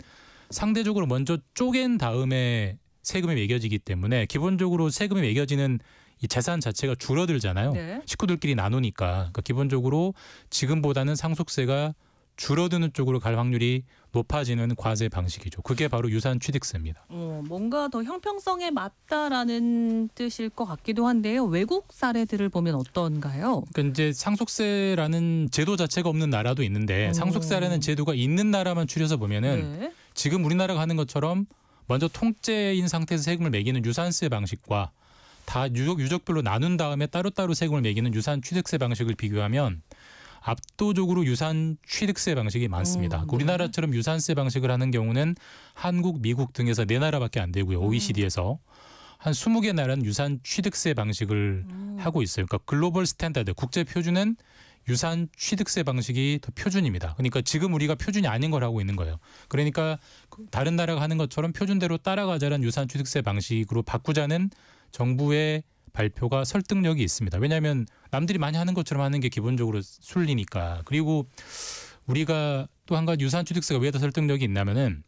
상대적으로 먼저 쪼갠 다음에 세금이 매겨지기 때문에 기본적으로 세금이 매겨지는 이 재산 자체가 줄어들잖아요. 네. 식구들끼리 나누니까 그러니까 기본적으로 지금보다는 상속세가 줄어드는 쪽으로 갈 확률이 높아지는 과세 방식이죠. 그게 바로 유산 취득세입니다. 뭔가 더 형평성에 맞다라는 뜻일 것 같기도 한데요. 외국 사례들을 보면 어떤가요? 그러니까 이제 상속세라는 제도 자체가 없는 나라도 있는데 상속세라는 제도가 있는 나라만 추려서 보면은 네. 지금 우리나라가 하는 것처럼 먼저 통째인 상태에서 세금을 매기는 유산세 방식과 다 유족별로 나눈 다음에 따로따로 세금을 매기는 유산 취득세 방식을 비교하면 압도적으로 유산 취득세 방식이 많습니다. 네. 우리나라처럼 유산세 방식을 하는 경우는 한국, 미국 등에서 4나라밖에 안 되고요. OECD에서 한 20개 나라는 유산 취득세 방식을 하고 있어요. 그러니까 글로벌 스탠다드, 국제 표준은 유산 취득세 방식이 더 표준입니다. 그러니까 지금 우리가 표준이 아닌 걸 하고 있는 거예요. 그러니까 다른 나라가 하는 것처럼 표준대로 따라가자는 유산 취득세 방식으로 바꾸자는 정부의 발표가 설득력이 있습니다. 왜냐하면 남들이 많이 하는 것처럼 하는 게 기본적으로 순리니까. 그리고 우리가 또 한 가지 유산 취득세가 왜 더 설득력이 있냐면은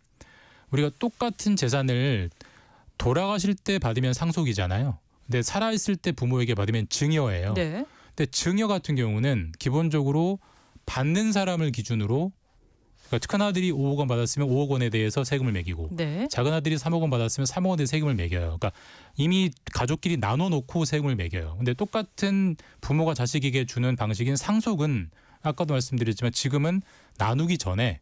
우리가 똑같은 재산을 돌아가실 때 받으면 상속이잖아요. 근데 살아있을 때 부모에게 받으면 증여예요. 네. 근데 증여 같은 경우는 기본적으로 받는 사람을 기준으로 그러니까 큰아들이 5억 원 받았으면 5억 원에 대해서 세금을 매기고 네. 작은아들이 3억 원 받았으면 3억 원에 세금을 매겨요. 그러니까 이미 가족끼리 나눠놓고 세금을 매겨요. 근데 똑같은 부모가 자식에게 주는 방식인 상속은 아까도 말씀드렸지만 지금은 나누기 전에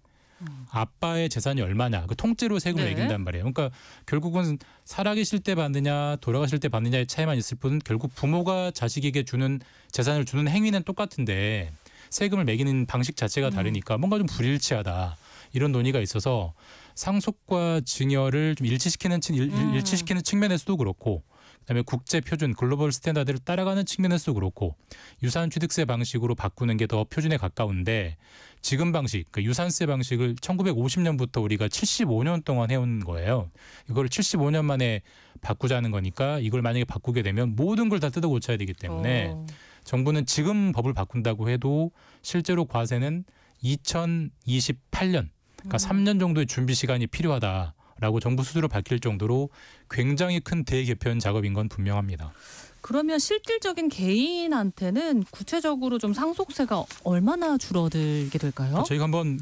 아빠의 재산이 얼마냐 그 통째로 세금을 네. 매긴단 말이에요. 그러니까 결국은 살아계실 때 받느냐 돌아가실 때 받느냐의 차이만 있을 뿐 결국 부모가 자식에게 주는 재산을 주는 행위는 똑같은데 세금을 매기는 방식 자체가 다르니까 뭔가 좀 불일치하다 이런 논의가 있어서 상속과 증여를 좀 일치시키는 측면에서도 그렇고 그다음에 국제 표준 글로벌 스탠다드를 따라가는 측면에서도 그렇고 유산 취득세 방식으로 바꾸는 게 더 표준에 가까운데 지금 방식 그 유산세 방식을 1950년부터 우리가 75년 동안 해온 거예요. 이걸 75년 만에 바꾸자는 거니까 이걸 만약에 바꾸게 되면 모든 걸 다 뜯어 고쳐야 되기 때문에 정부는 지금 법을 바꾼다고 해도 실제로 과세는 2028년 그러니까 3년 정도의 준비 시간이 필요하다라고 정부 스스로 밝힐 정도로 굉장히 큰 대개편 작업인 건 분명합니다. 그러면 실질적인 개인한테는 구체적으로 좀 상속세가 얼마나 줄어들게 될까요? 저희가 한번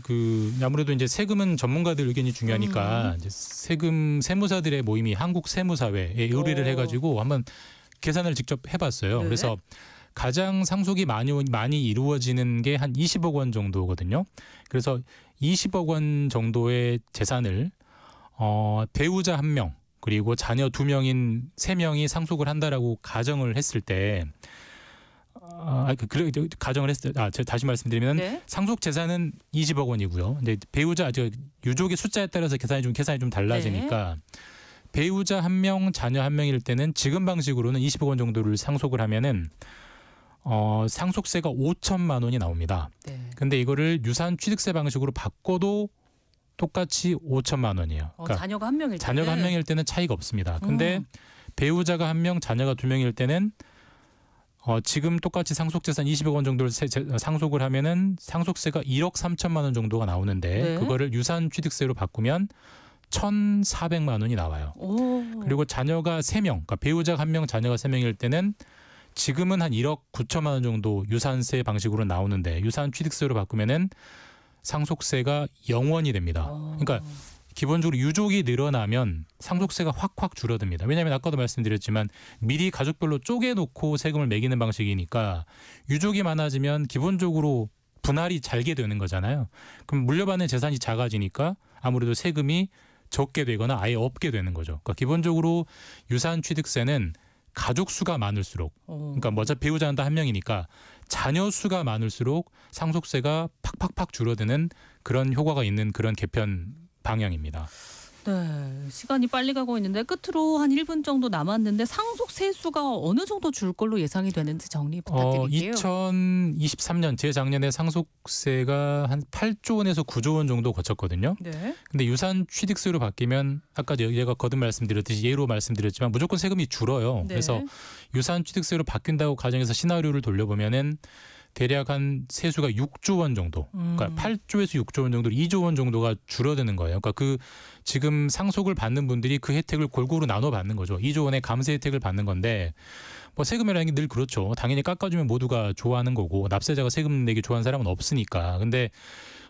아무래도 이제 세금은 전문가들 의견이 중요하니까 이제 세무사들의 모임이 한국세무사회에 의뢰를 해가지고 한번 계산을 직접 해봤어요. 네. 그래서 가장 상속이 많이 이루어지는 게 한 20억 원 정도거든요. 그래서 20억 원 정도의 재산을 배우자 1명 그리고 자녀 2명인 3명이 상속을 한다라고 가정을 했을 때 가정을 했을 때 다시 말씀드리면 네. 상속 재산은 20억 원이고요. 근데 배우자 유족의 숫자에 따라서 계산이 좀 달라지니까 배우자 1명, 자녀 1명일 때는 지금 방식으로는 20억 원 정도를 상속을 하면은 상속세가 5천만 원이 나옵니다. 네. 근데 이거를 유산 취득세 방식으로 바꿔도 똑같이 5천만 원이에요. 그러니까 자녀가 1명일 자녀가 1명일 때는 차이가 없습니다. 근데 배우자가 1명, 자녀가 2명일 때는 지금 똑같이 상속재산 20억 원 정도를 상속을 하면은 상속세가 1억 3천만 원 정도가 나오는데 네. 그거를 유산 취득세로 바꾸면 1,400만 원이 나와요. 그리고 자녀가 3명, 그러니까 배우자가 1명, 자녀가 3명일 때는 지금은 한 1억 9천만 원 정도 유산세 방식으로 나오는데 유산 취득세로 바꾸면은 상속세가 0원이 됩니다. 그러니까 기본적으로 유족이 늘어나면 상속세가 확 줄어듭니다. 왜냐하면 아까도 말씀드렸지만 미리 가족별로 쪼개놓고 세금을 매기는 방식이니까 유족이 많아지면 기본적으로 분할이 잘게 되는 거잖아요. 그럼 물려받는 재산이 작아지니까 아무래도 세금이 적게 되거나 아예 없게 되는 거죠. 그러니까 기본적으로 유산 취득세는 가족 수가 많을수록 그러니까 먼저 배우자는 다 1명이니까 자녀 수가 많을수록 상속세가 팍팍팍 줄어드는 그런 효과가 있는 그런 개편 방향입니다. 네, 시간이 빨리 가고 있는데 끝으로 한 1분 정도 남았는데 상속세 수가 어느 정도 줄 걸로 예상이 되는지 정리 부탁드릴게요. 2023년 재작년에 상속세가 한 8조 원에서 9조 원 정도 거쳤거든요. 네. 근데 유산 취득세로 바뀌면 아까 제가 거듭 말씀드렸듯이 예로 말씀드렸지만 무조건 세금이 줄어요. 네. 그래서 유산 취득세로 바뀐다고 가정해서 시나리오를 돌려보면은 대략 한 세수가 6조 원 정도, 그러니까 8조에서 6조 원 정도, 2조 원 정도가 줄어드는 거예요. 그러니까 지금 상속을 받는 분들이 그 혜택을 골고루 나눠 받는 거죠. 2조 원의 감세 혜택을 받는 건데 뭐 세금이라는 게 늘 그렇죠. 당연히 깎아주면 모두가 좋아하는 거고 납세자가 세금 내기 좋아하는 사람은 없으니까. 근데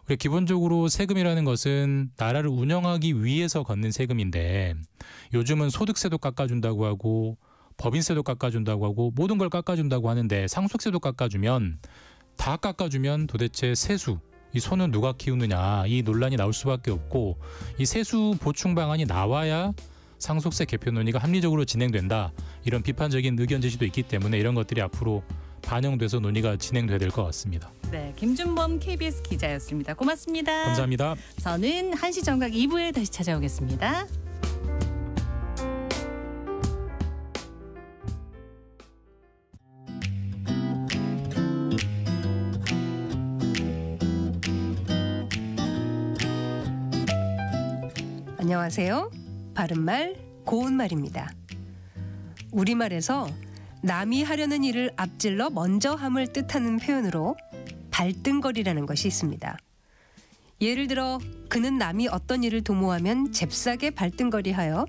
우리 기본적으로 세금이라는 것은 나라를 운영하기 위해서 걷는 세금인데 요즘은 소득세도 깎아준다고 하고 법인세도 깎아준다고 하고 모든 걸 깎아준다고 하는데 상속세도 깎아주면 다 깎아주면 도대체 세수 이 소는 누가 키우느냐 이 논란이 나올 수밖에 없고 이 세수 보충 방안이 나와야 상속세 개편 논의가 합리적으로 진행된다. 이런 비판적인 의견 제시도 있기 때문에 이런 것들이 앞으로 반영돼서 논의가 진행돼야 될 것 같습니다. 네, 김준범 KBS 기자였습니다. 고맙습니다. 감사합니다. 저는 1시 정각 2부에 다시 찾아오겠습니다. 안녕하세요. 바른말 고운말입니다. 우리말에서 남이 하려는 일을 앞질러 먼저 함을 뜻하는 표현으로 발등거리라는 것이 있습니다. 예를 들어 그는 남이 어떤 일을 도모하면 잽싸게 발등거리하여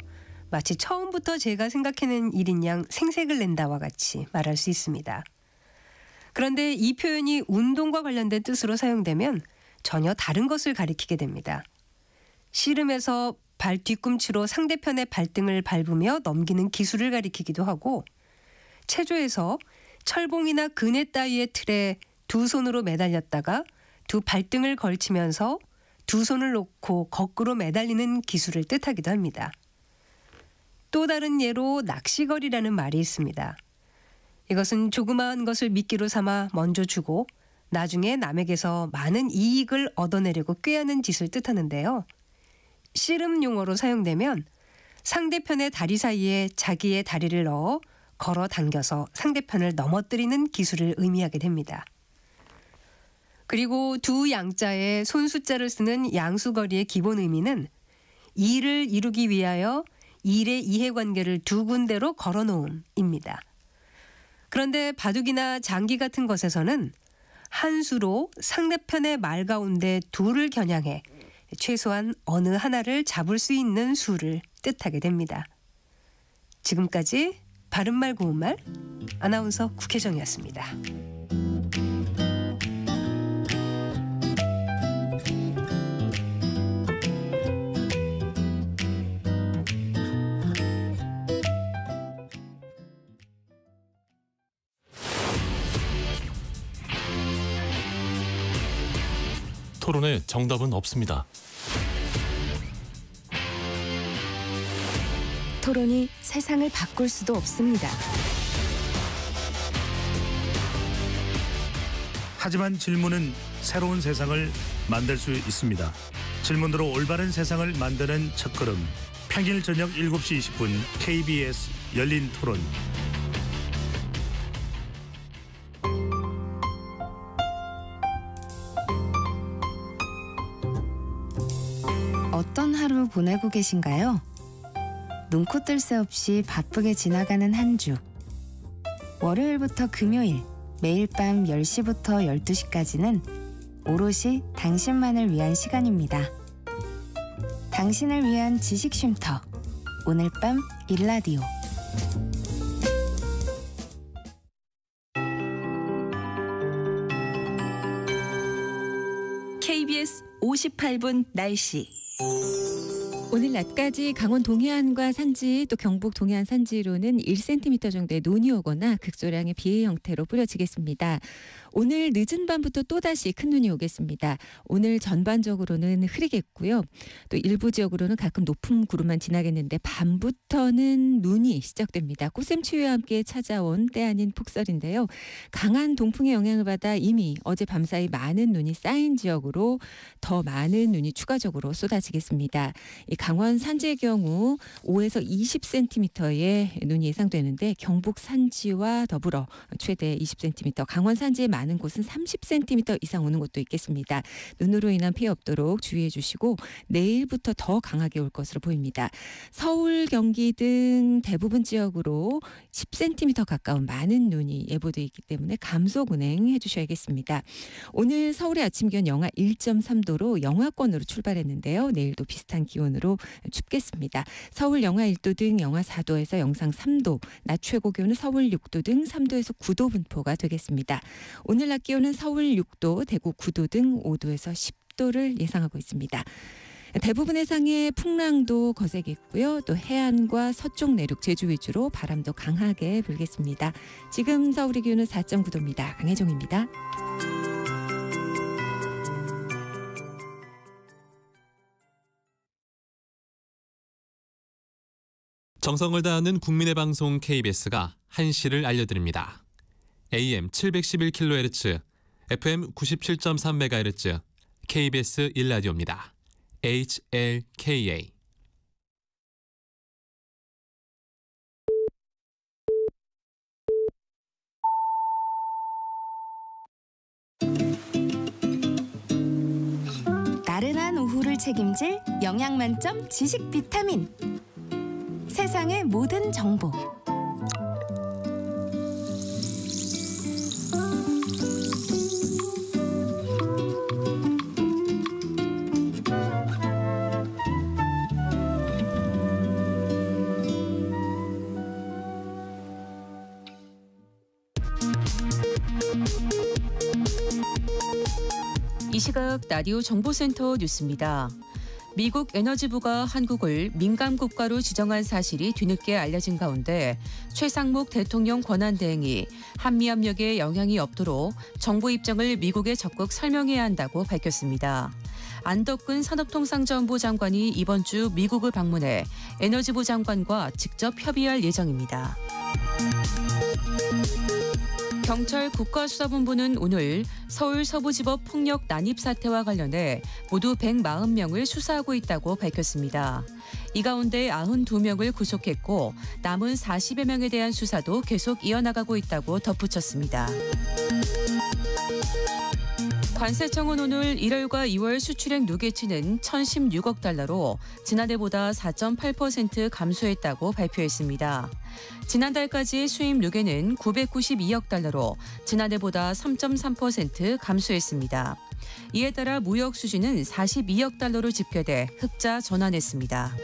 마치 처음부터 제가 생각해낸 일인 양 생색을 낸다와 같이 말할 수 있습니다. 그런데 이 표현이 운동과 관련된 뜻으로 사용되면 전혀 다른 것을 가리키게 됩니다. 씨름에서 발 뒤꿈치로 상대편의 발등을 밟으며 넘기는 기술을 가리키기도 하고, 체조에서 철봉이나 그네 따위의 틀에 두 손으로 매달렸다가 두 발등을 걸치면서 두 손을 놓고 거꾸로 매달리는 기술을 뜻하기도 합니다. 또 다른 예로 낚시거리라는 말이 있습니다. 이것은 조그마한 것을 미끼로 삼아 먼저 주고 나중에 남에게서 많은 이익을 얻어내려고 꾀하는 짓을 뜻하는데요. 씨름 용어로 사용되면 상대편의 다리 사이에 자기의 다리를 넣어 걸어 당겨서 상대편을 넘어뜨리는 기술을 의미하게 됩니다. 그리고 두 양자에 손숫자를 쓰는 양수거리의 기본 의미는 일을 이루기 위하여 일의 이해관계를 두 군데로 걸어놓음입니다. 그런데 바둑이나 장기 같은 것에서는 한 수로 상대편의 말 가운데 둘을 겨냥해 최소한 어느 하나를 잡을 수 있는 수를 뜻하게 됩니다. 지금까지 바른말 고운말 아나운서 국혜정이었습니다. 토론에 정답은 없습니다. 토론이 세상을 바꿀 수도 없습니다. 하지만 질문은 새로운 세상을 만들 수 있습니다. 질문으로 올바른 세상을 만드는 첫걸음. 평일 저녁 7시 20분 KBS 열린 토론. 어떤 하루 보내고 계신가요? 눈코 뜰 새 없이 바쁘게 지나가는 한 주. 월요일부터 금요일, 매일 밤 10시부터 12시까지는 오롯이 당신만을 위한 시간입니다. 당신을 위한 지식 쉼터. 오늘 밤 일라디오. KBS 58분 날씨. 오늘 낮까지 강원 동해안과 산지 또 경북 동해안 산지로는 1cm 정도의 눈이 오거나 극소량의 비의 형태로 뿌려지겠습니다. 오늘 늦은 밤부터 또다시 큰 눈이 오겠습니다. 오늘 전반적으로는 흐리겠고요. 또 일부 지역으로는 가끔 높은 구름만 지나겠는데 밤부터는 눈이 시작됩니다. 꽃샘추위와 함께 찾아온 때 아닌 폭설인데요. 강한 동풍의 영향을 받아 이미 어제 밤사이 많은 눈이 쌓인 지역으로 더 많은 눈이 추가적으로 쏟아지겠습니다. 이 강원 산지의 경우 5에서 20cm의 눈이 예상되는데 경북 산지와 더불어 최대 20cm, 강원 산지의 많은 곳은 30cm 이상 오는 곳도 있겠습니다. 눈으로 인한 피해 없도록 주의해 주시고 내일부터 더 강하게 올 것으로 보입니다. 서울, 경기 등 대부분 지역으로 10cm 가까운 많은 눈이 예보되어 있기 때문에 감속 운행해 주셔야겠습니다. 오늘 서울의 아침 기온 영하 1.3도로 영하권으로 출발했는데요. 내일도 비슷한 기온으로 춥겠습니다. 서울 영하 1도 등 영하 4도에서 영상 3도, 낮 최고 기온은 서울 6도 등 3도에서 9도 분포가 되겠습니다. 오늘 낮 기온은 서울 6도, 대구 9도 등 5도에서 10도를 예상하고 있습니다. 대부분 해상에 풍랑도 거세겠고요. 또 해안과 서쪽 내륙, 제주 위주로 바람도 강하게 불겠습니다. 지금 서울의 기온은 4.9도입니다. 강혜정입니다. 정성을 다하는 국민의 방송 KBS가 1시를 알려드립니다. AM 711kHz, FM 97.3MHz, KBS 1라디오입니다. HLKA. 나른한 오후를 책임질 영양 만점 지식 비타민. 세상의 모든 정보. 이 시각 라디오 정보센터 뉴스입니다. 미국 에너지부가 한국을 민감 국가로 지정한 사실이 뒤늦게 알려진 가운데 최상목 대통령 권한대행이 한미협력에 영향이 없도록 정부 입장을 미국에 적극 설명해야 한다고 밝혔습니다. 안덕근 산업통상자원부 장관이 이번 주 미국을 방문해 에너지부 장관과 직접 협의할 예정입니다. 경찰 국가수사본부는 오늘 서울 서부지법 폭력 난입 사태와 관련해 모두 140명을 수사하고 있다고 밝혔습니다. 이 가운데 92명을 구속했고 남은 40여 명에 대한 수사도 계속 이어나가고 있다고 덧붙였습니다. 관세청은 오늘 1월과 2월 수출액 누계치는 1,016억 달러로 지난해보다 4.8% 감소했다고 발표했습니다. 지난달까지 수입 누계는 992억 달러로 지난해보다 3.3% 감소했습니다. 이에 따라 무역 수지는 42억 달러로 집계돼 흑자 전환했습니다.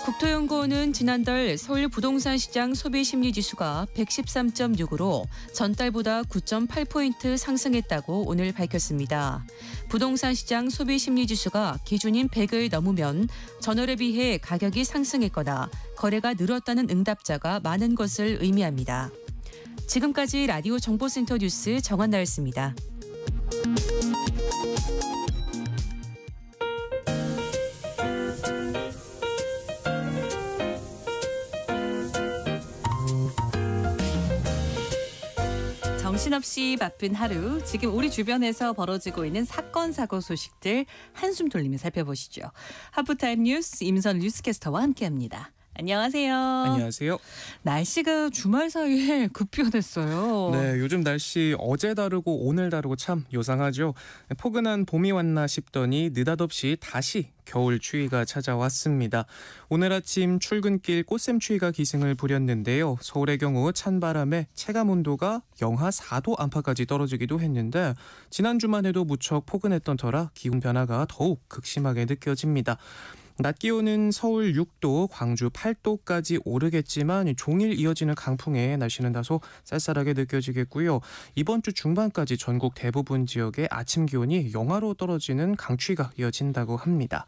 국토연구원은 지난달 서울 부동산 시장 소비심리지수가 113.6으로 전달보다 9.8포인트 상승했다고 오늘 밝혔습니다. 부동산 시장 소비심리지수가 기준인 100을 넘으면 전월에 비해 가격이 상승했거나 거래가 늘었다는 응답자가 많은 것을 의미합니다. 지금까지 라디오 정보센터 뉴스 정한나였습니다. 정신없이 바쁜 하루, 지금 우리 주변에서 벌어지고 있는 사건, 사고 소식들 한숨 돌리며 살펴보시죠. 하프타임 뉴스 임선 뉴스캐스터와 함께합니다. 안녕하세요. 안녕하세요. 날씨가 주말 사이에 급변했어요. 네, 요즘 날씨 어제 다르고 오늘 다르고 참 요상하죠. 포근한 봄이 왔나 싶더니 느닷없이 다시 겨울 추위가 찾아왔습니다. 오늘 아침 출근길 꽃샘추위가 기승을 부렸는데요. 서울의 경우 찬바람에 체감온도가 영하 4도 안팎까지 떨어지기도 했는데 지난주만 해도 무척 포근했던 터라 기온 변화가 더욱 극심하게 느껴집니다. 낮 기온은 서울 6도, 광주 8도까지 오르겠지만 종일 이어지는 강풍에 날씨는 다소 쌀쌀하게 느껴지겠고요. 이번 주 중반까지 전국 대부분 지역의 아침 기온이 영하로 떨어지는 강추위가 이어진다고 합니다.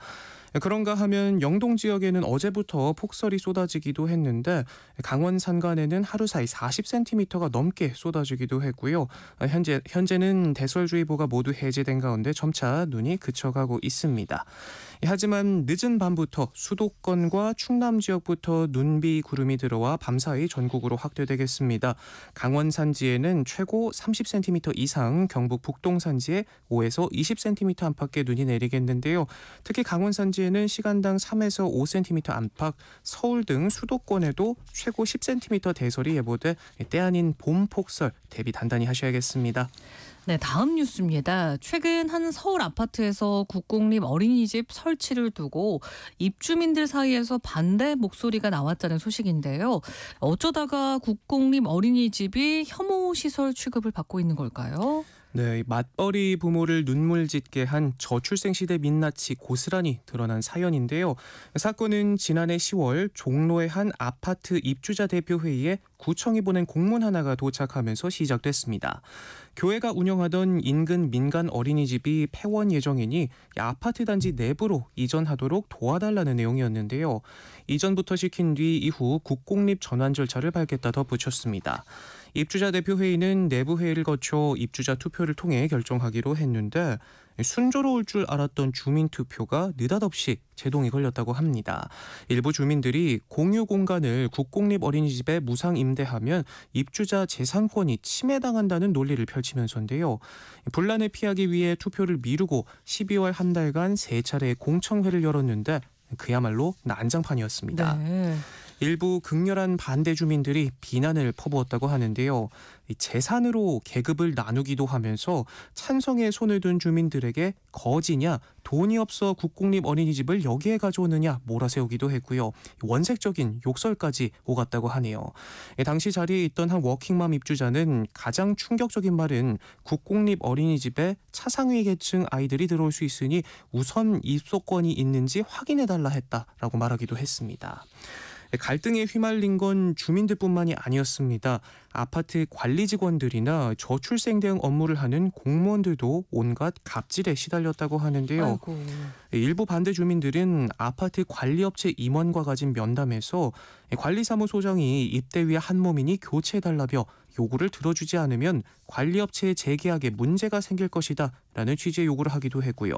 그런가 하면 영동 지역에는 어제부터 폭설이 쏟아지기도 했는데 강원 산간에는 하루 사이 40cm가 넘게 쏟아지기도 했고요. 현재는 대설주의보가 모두 해제된 가운데 점차 눈이 그쳐가고 있습니다. 하지만 늦은 밤부터 수도권과 충남 지역부터 눈비 구름이 들어와 밤사이 전국으로 확대되겠습니다. 강원 산지에는 최고 30cm 이상, 경북 북동 산지에 5에서 20cm 안팎의 눈이 내리겠는데요. 특히 강원 산지에는 시간당 3에서 5cm 안팎, 서울 등 수도권에도 최고 10cm 대설이 예보돼 때 아닌 봄 폭설 대비 단단히 하셔야겠습니다. 네, 다음 뉴스입니다. 최근 한 서울 아파트에서 국공립 어린이집 설치를 두고 입주민들 사이에서 반대 목소리가 나왔다는 소식인데요. 어쩌다가 국공립 어린이집이 혐오 시설 취급을 받고 있는 걸까요? 네, 맞벌이 부모를 눈물짓게 한 저출생 시대 민낯이 고스란히 드러난 사연인데요. 사건은 지난해 10월 종로의 한 아파트 입주자 대표회의에 구청이 보낸 공문 하나가 도착하면서 시작됐습니다. 교회가 운영하던 인근 민간 어린이집이 폐원 예정이니 아파트 단지 내부로 이전하도록 도와달라는 내용이었는데요. 이전부터 시킨 뒤 이후 국공립 전환 절차를 밟겠다 덧붙였습니다. 입주자 대표회의는 내부 회의를 거쳐 입주자 투표를 통해 결정하기로 했는데 순조로울 줄 알았던 주민투표가 느닷없이 제동이 걸렸다고 합니다. 일부 주민들이 공유 공간을 국공립 어린이집에 무상 임대하면 입주자 재산권이 침해당한다는 논리를 펼치면서인데요. 분란을 피하기 위해 투표를 미루고 12월 한 달간 3차례 공청회를 열었는데 그야말로 난장판이었습니다. 네. 일부 극렬한 반대 주민들이 비난을 퍼부었다고 하는데요. 재산으로 계급을 나누기도 하면서 찬성에 손을 든 주민들에게 거지냐, 돈이 없어 국공립 어린이집을 여기에 가져오느냐 몰아세우기도 했고요. 원색적인 욕설까지 오갔다고 하네요. 당시 자리에 있던 한 워킹맘 입주자는 가장 충격적인 말은 국공립 어린이집에 차상위 계층 아이들이 들어올 수 있으니 우선 입소권이 있는지 확인해달라 했다라고 말하기도 했습니다. 갈등에 휘말린 건 주민들뿐만이 아니었습니다. 아파트 관리 직원들이나 저출생 대응 업무를 하는 공무원들도 온갖 갑질에 시달렸다고 하는데요. 아이고. 일부 반대 주민들은 아파트 관리업체 임원과 가진 면담에서 관리사무소장이 입대 위에 한몸이니 교체해달라며 요구를 들어주지 않으면 관리업체의 재계약에 문제가 생길 것이다 라는 취지의 요구를 하기도 했고요.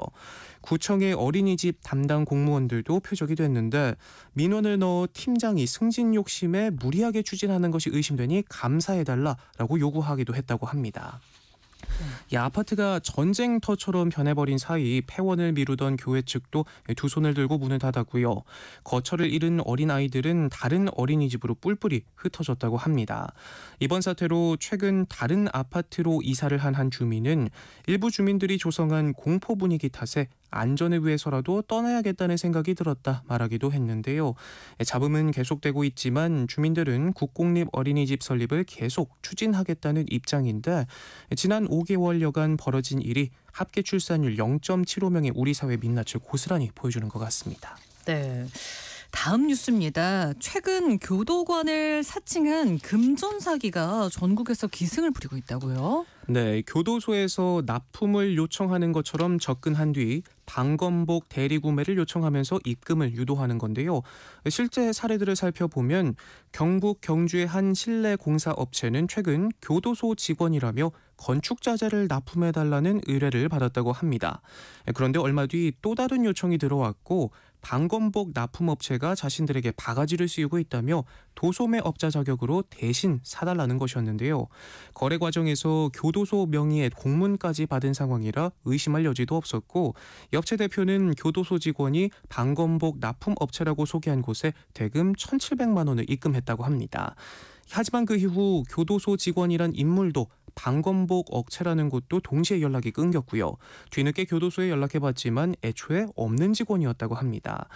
구청의 어린이집 담당 공무원들도 표적이 됐는데 민원을 넣어 팀장이 승진 욕심에 무리하게 추진하는 것이 의심되니 감사해달라라고 요구하기도 했다고 합니다. 이 아파트가 전쟁터처럼 변해버린 사이 폐원을 미루던 교회 측도 두 손을 들고 문을 닫았고요. 거처를 잃은 어린아이들은 다른 어린이집으로 뿔뿔이 흩어졌다고 합니다. 이번 사태로 최근 다른 아파트로 이사를 한 주민은 일부 주민들이 조성한 공포 분위기 탓에 안전을 위해서라도 떠나야겠다는 생각이 들었다 말하기도 했는데요. 잡음은 계속되고 있지만 주민들은 국공립 어린이집 설립을 계속 추진하겠다는 입장인데 지난 5개월여간 벌어진 일이 합계 출산율 0.75명의 우리 사회 민낯을 고스란히 보여주는 것 같습니다. 네. 다음 뉴스입니다. 최근 교도관을 사칭한 금전 사기가 전국에서 기승을 부리고 있다고요? 네, 교도소에서 납품을 요청하는 것처럼 접근한 뒤 방검복 대리구매를 요청하면서 입금을 유도하는 건데요. 실제 사례들을 살펴보면 경북 경주의 한 실내 공사 업체는 최근 교도소 직원이라며 건축자재를 납품해달라는 의뢰를 받았다고 합니다. 그런데 얼마 뒤 또 다른 요청이 들어왔고 방검복 납품업체가 자신들에게 바가지를 씌우고 있다며 도소매 업자 자격으로 대신 사달라는 것이었는데요. 거래 과정에서 교도소 명의의 공문까지 받은 상황이라 의심할 여지도 없었고 업체 대표는 교도소 직원이 방검복 납품업체라고 소개한 곳에 대금 1,700만 원을 입금했다고 합니다. 하지만 그 이후 교도소 직원이란 인물도 방검복 업체라는 곳도 동시에 연락이 끊겼고요. 뒤늦게 교도소에 연락해봤지만 애초에 없는 직원이었다고 합니다.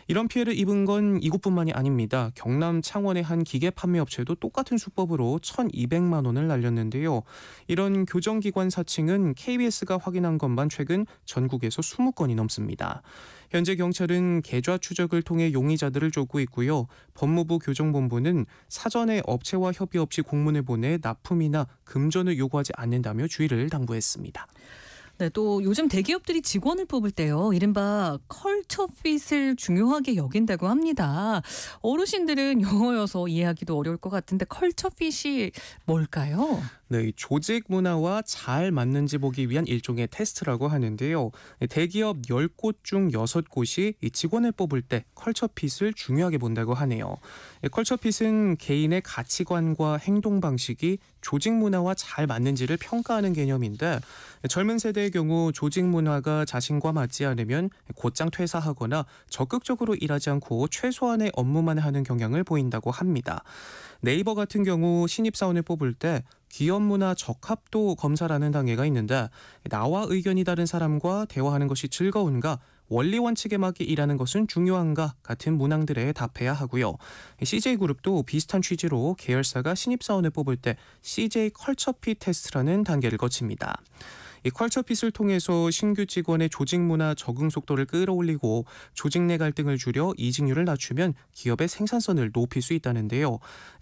이런 피해를 입은 건 이곳뿐만이 아닙니다. 경남 창원의 한 기계 판매업체도 똑같은 수법으로 1,200만 원을 날렸는데요. 이런 교정기관 사칭은 KBS가 확인한 것만 최근 전국에서 20건이 넘습니다. 현재 경찰은 계좌 추적을 통해 용의자들을 쫓고 있고요. 법무부 교정본부는 사전에 업체와 협의 없이 공문을 보내 납품이나 금전을 요구하지 않는다며 주의를 당부했습니다. 네, 또 요즘 대기업들이 직원을 뽑을 때요. 이른바 컬처핏을 중요하게 여긴다고 합니다. 어르신들은 영어여서 이해하기도 어려울 것 같은데 컬처핏이 뭘까요? 네, 조직 문화와 잘 맞는지 보기 위한 일종의 테스트라고 하는데요. 대기업 10곳 중 6곳이 직원을 뽑을 때 컬처핏을 중요하게 본다고 하네요. 컬처핏은 개인의 가치관과 행동 방식이 조직 문화와 잘 맞는지를 평가하는 개념인데 젊은 세대의 경우 조직 문화가 자신과 맞지 않으면 곧장 퇴사하거나 적극적으로 일하지 않고 최소한의 업무만 하는 경향을 보인다고 합니다. 네이버 같은 경우 신입사원을 뽑을 때 기업 문화 적합도 검사라는 단계가 있는데 나와 의견이 다른 사람과 대화하는 것이 즐거운가, 원리 원칙에 맞게 일하는 것은 중요한가 같은 문항들에 답해야 하고요. CJ그룹도 비슷한 취지로 계열사가 신입사원을 뽑을 때 CJ 컬처핏 테스트라는 단계를 거칩니다. 이 컬처핏을 통해서 신규 직원의 조직 문화 적응 속도를 끌어올리고 조직 내 갈등을 줄여 이직률을 낮추면 기업의 생산성을 높일 수 있다는데요.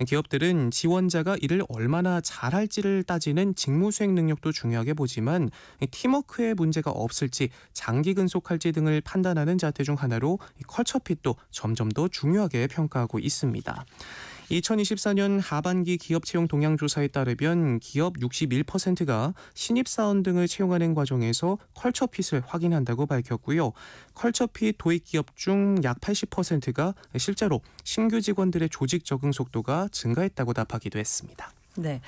기업들은 지원자가 일을 얼마나 잘할지를 따지는 직무 수행 능력도 중요하게 보지만 팀워크에 문제가 없을지 장기 근속할지 등을 판단하는 자태 중 하나로 컬처핏도 점점 더 중요하게 평가하고 있습니다. 2024년 하반기 기업 채용 동향 조사에 따르면 기업 61%가 신입사원 등을 채용하는 과정에서 컬처핏을 확인한다고 밝혔고요. 컬처핏 도입 기업 중 약 80%가 실제로 신규 직원들의 조직 적응 속도가 증가했다고 답하기도 했습니다. 네,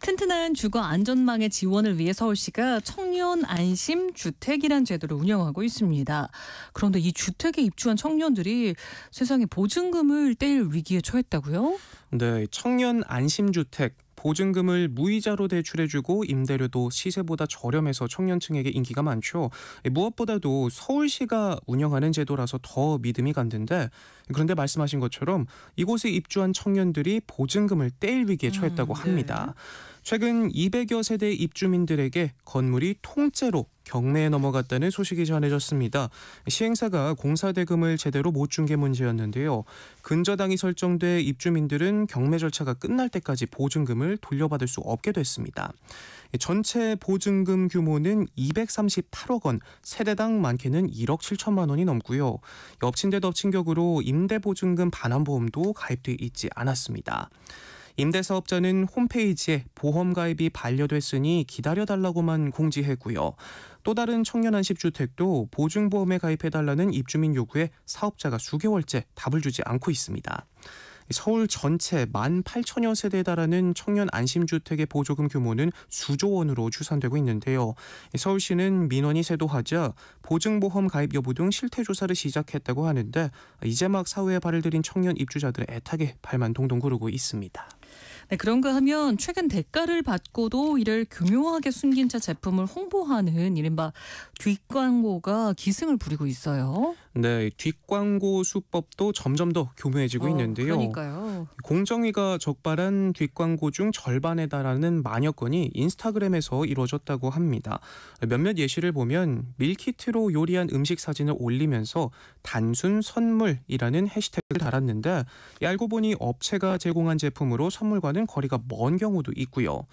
튼튼한 주거 안전망의 지원을 위해 서울시가 청년 안심 주택이란 제도를 운영하고 있습니다. 그런데 이 주택에 입주한 청년들이 세상에 보증금을 떼일 위기에 처했다고요? 네, 청년 안심주택. 보증금을 무이자로 대출해주고 임대료도 시세보다 저렴해서 청년층에게 인기가 많죠. 무엇보다도 서울시가 운영하는 제도라서 더 믿음이 간던데, 그런데 말씀하신 것처럼 이곳에 입주한 청년들이 보증금을 떼일 위기에 처했다고 합니다. 네. 최근 200여 세대 입주민들에게 건물이 통째로 경매에 넘어갔다는 소식이 전해졌습니다. 시행사가 공사대금을 제대로 못 준 게 문제였는데요. 근저당이 설정돼 입주민들은 경매 절차가 끝날 때까지 보증금을 돌려받을 수 없게 됐습니다. 전체 보증금 규모는 238억 원, 세대당 많게는 1억 7천만 원이 넘고요. 엎친 데 덮친 격으로 임대보증금 반환보험도 가입돼 있지 않았습니다. 임대사업자는 홈페이지에 보험 가입이 반려됐으니 기다려달라고만 공지했고요. 또 다른 청년 안심주택도 보증보험에 가입해달라는 입주민 요구에 사업자가 수개월째 답을 주지 않고 있습니다. 서울 전체 18,000여 세대에 달하는 청년 안심주택의 보조금 규모는 수조 원으로 추산되고 있는데요. 서울시는 민원이 쇄도하자 보증보험 가입 여부 등 실태조사를 시작했다고 하는데 이제 막 사회에 발을 들인 청년 입주자들의 애타게 발만 동동 구르고 있습니다. 네, 그런가 하면 최근 대가를 받고도 이를 교묘하게 숨긴 채 제품을 홍보하는 이른바 뒷광고가 기승을 부리고 있어요. 네, 뒷광고 수법도 점점 더 교묘해지고 있는데요. 그러니까요. 공정위가 적발한 뒷광고 중 절반에 달하는 만여 건이 인스타그램에서 이루어졌다고 합니다. 몇몇 예시를 보면 밀키트로 요리한 음식 사진을 올리면서 단순 선물이라는 해시태그를 달았는데 알고 보니 업체가 제공한 제품으로 선물과는 거리가 먼 경우도 있고요.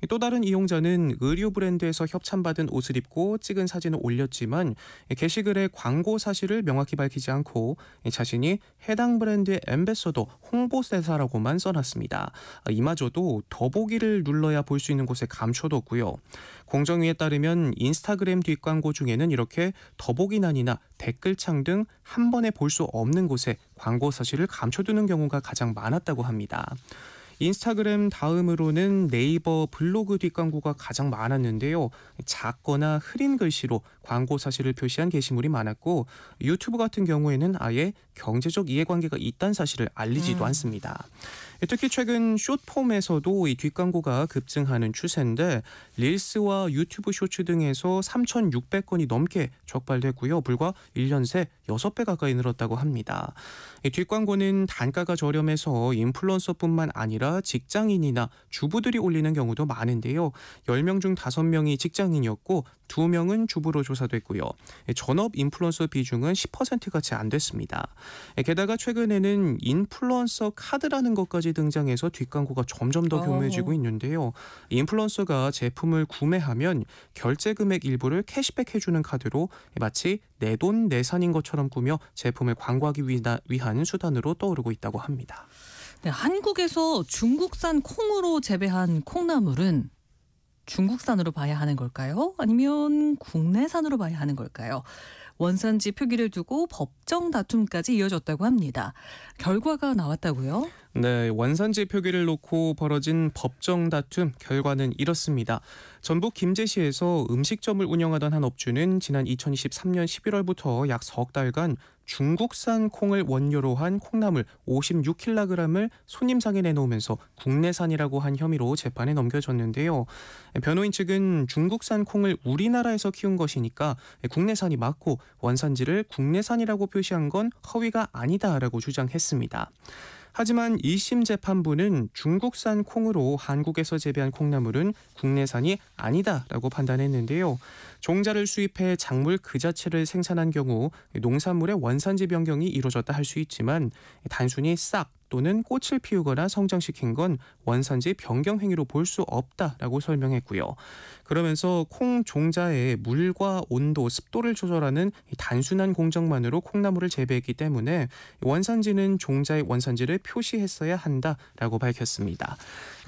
또 다른 이용자는 의류 브랜드에서 협찬받은 옷을 입고 찍은 사진을 올렸지만 게시글에 광고 사실을 명확히 밝히지 않고 자신이 해당 브랜드의 앰베서더 홍보대사라고만 써놨습니다. 이마저도 더보기를 눌러야 볼 수 있는 곳에 감춰뒀고요. 공정위에 따르면 인스타그램 뒷광고 중에는 이렇게 더보기란이나 댓글창 등 한 번에 볼 수 없는 곳에 광고 사실을 감춰두는 경우가 가장 많았다고 합니다. 인스타그램 다음으로는 네이버 블로그 뒷광고가 가장 많았는데요. 작거나 흐린 글씨로 광고 사실을 표시한 게시물이 많았고 유튜브 같은 경우에는 아예 경제적 이해관계가 있다는 사실을 알리지도 않습니다. 특히 최근 숏폼에서도 이 뒷광고가 급증하는 추세인데 릴스와 유튜브 쇼츠 등에서 3,600건이 넘게 적발됐고요. 불과 1년 새 6배 가까이 늘었다고 합니다. 이 뒷광고는 단가가 저렴해서 인플루언서뿐만 아니라 직장인이나 주부들이 올리는 경우도 많은데요. 10명 중 5명이 직장인이었고 2명은 주부로 조사됐고요. 전업 인플루언서 비중은 10%가 채 안 됐습니다. 게다가 최근에는 인플루언서 카드라는 것까지 등장해서 뒷광고가 점점 더 교묘해지고 있는데요. 인플루언서가 제품을 구매하면 결제 금액 일부를 캐시백해주는 카드로 마치 내 돈 내산인 것처럼 꾸며 제품을 광고하기 위한 수단으로 떠오르고 있다고 합니다. 네, 한국에서 중국산 콩으로 재배한 콩나물은 중국산으로 봐야 하는 걸까요? 아니면 국내산으로 봐야 하는 걸까요? 원산지 표기를 두고 법정 다툼까지 이어졌다고 합니다. 결과가 나왔다고요? 네, 원산지 표기를 놓고 벌어진 법정 다툼 결과는 이렇습니다. 전북 김제시에서 음식점을 운영하던 한 업주는 지난 2023년 11월부터 약 석 달간 중국산 콩을 원료로 한 콩나물 56kg을 손님상에 내놓으면서 국내산이라고 한 혐의로 재판에 넘겨졌는데요. 변호인 측은 중국산 콩을 우리나라에서 키운 것이니까 국내산이 맞고 원산지를 국내산이라고 표시한 건 허위가 아니다라고 주장했습니다. 하지만 1심 재판부는 중국산 콩으로 한국에서 재배한 콩나물은 국내산이 아니다라고 판단했는데요. 종자를 수입해 작물 그 자체를 생산한 경우 농산물의 원산지 변경이 이루어졌다 할 수 있지만 단순히 싹 또는 꽃을 피우거나 성장시킨 건 원산지 변경 행위로 볼 수 없다라고 설명했고요. 그러면서 콩 종자의 물과 온도, 습도를 조절하는 단순한 공정만으로 콩나물을 재배했기 때문에 원산지는 종자의 원산지를 표시했어야 한다라고 밝혔습니다.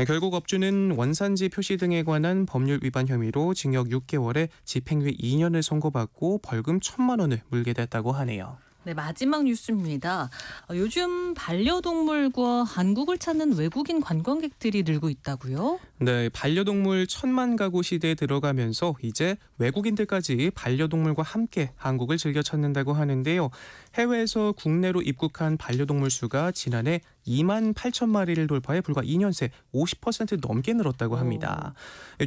결국 업주는 원산지 표시 등에 관한 법률 위반 혐의로 징역 6개월에 집행유예 2년을 선고받고 벌금 1,000만 원을 물게 됐다고 하네요. 네, 마지막 뉴스입니다. 요즘 반려동물과 한국을 찾는 외국인 관광객들이 늘고 있다고요? 네, 반려동물 1,000만 가구 시대에 들어가면서 이제 외국인들까지 반려동물과 함께 한국을 즐겨 찾는다고 하는데요. 해외에서 국내로 입국한 반려동물 수가 지난해 2만 8천 마리를 돌파해 불과 2년 새 50% 넘게 늘었다고 합니다.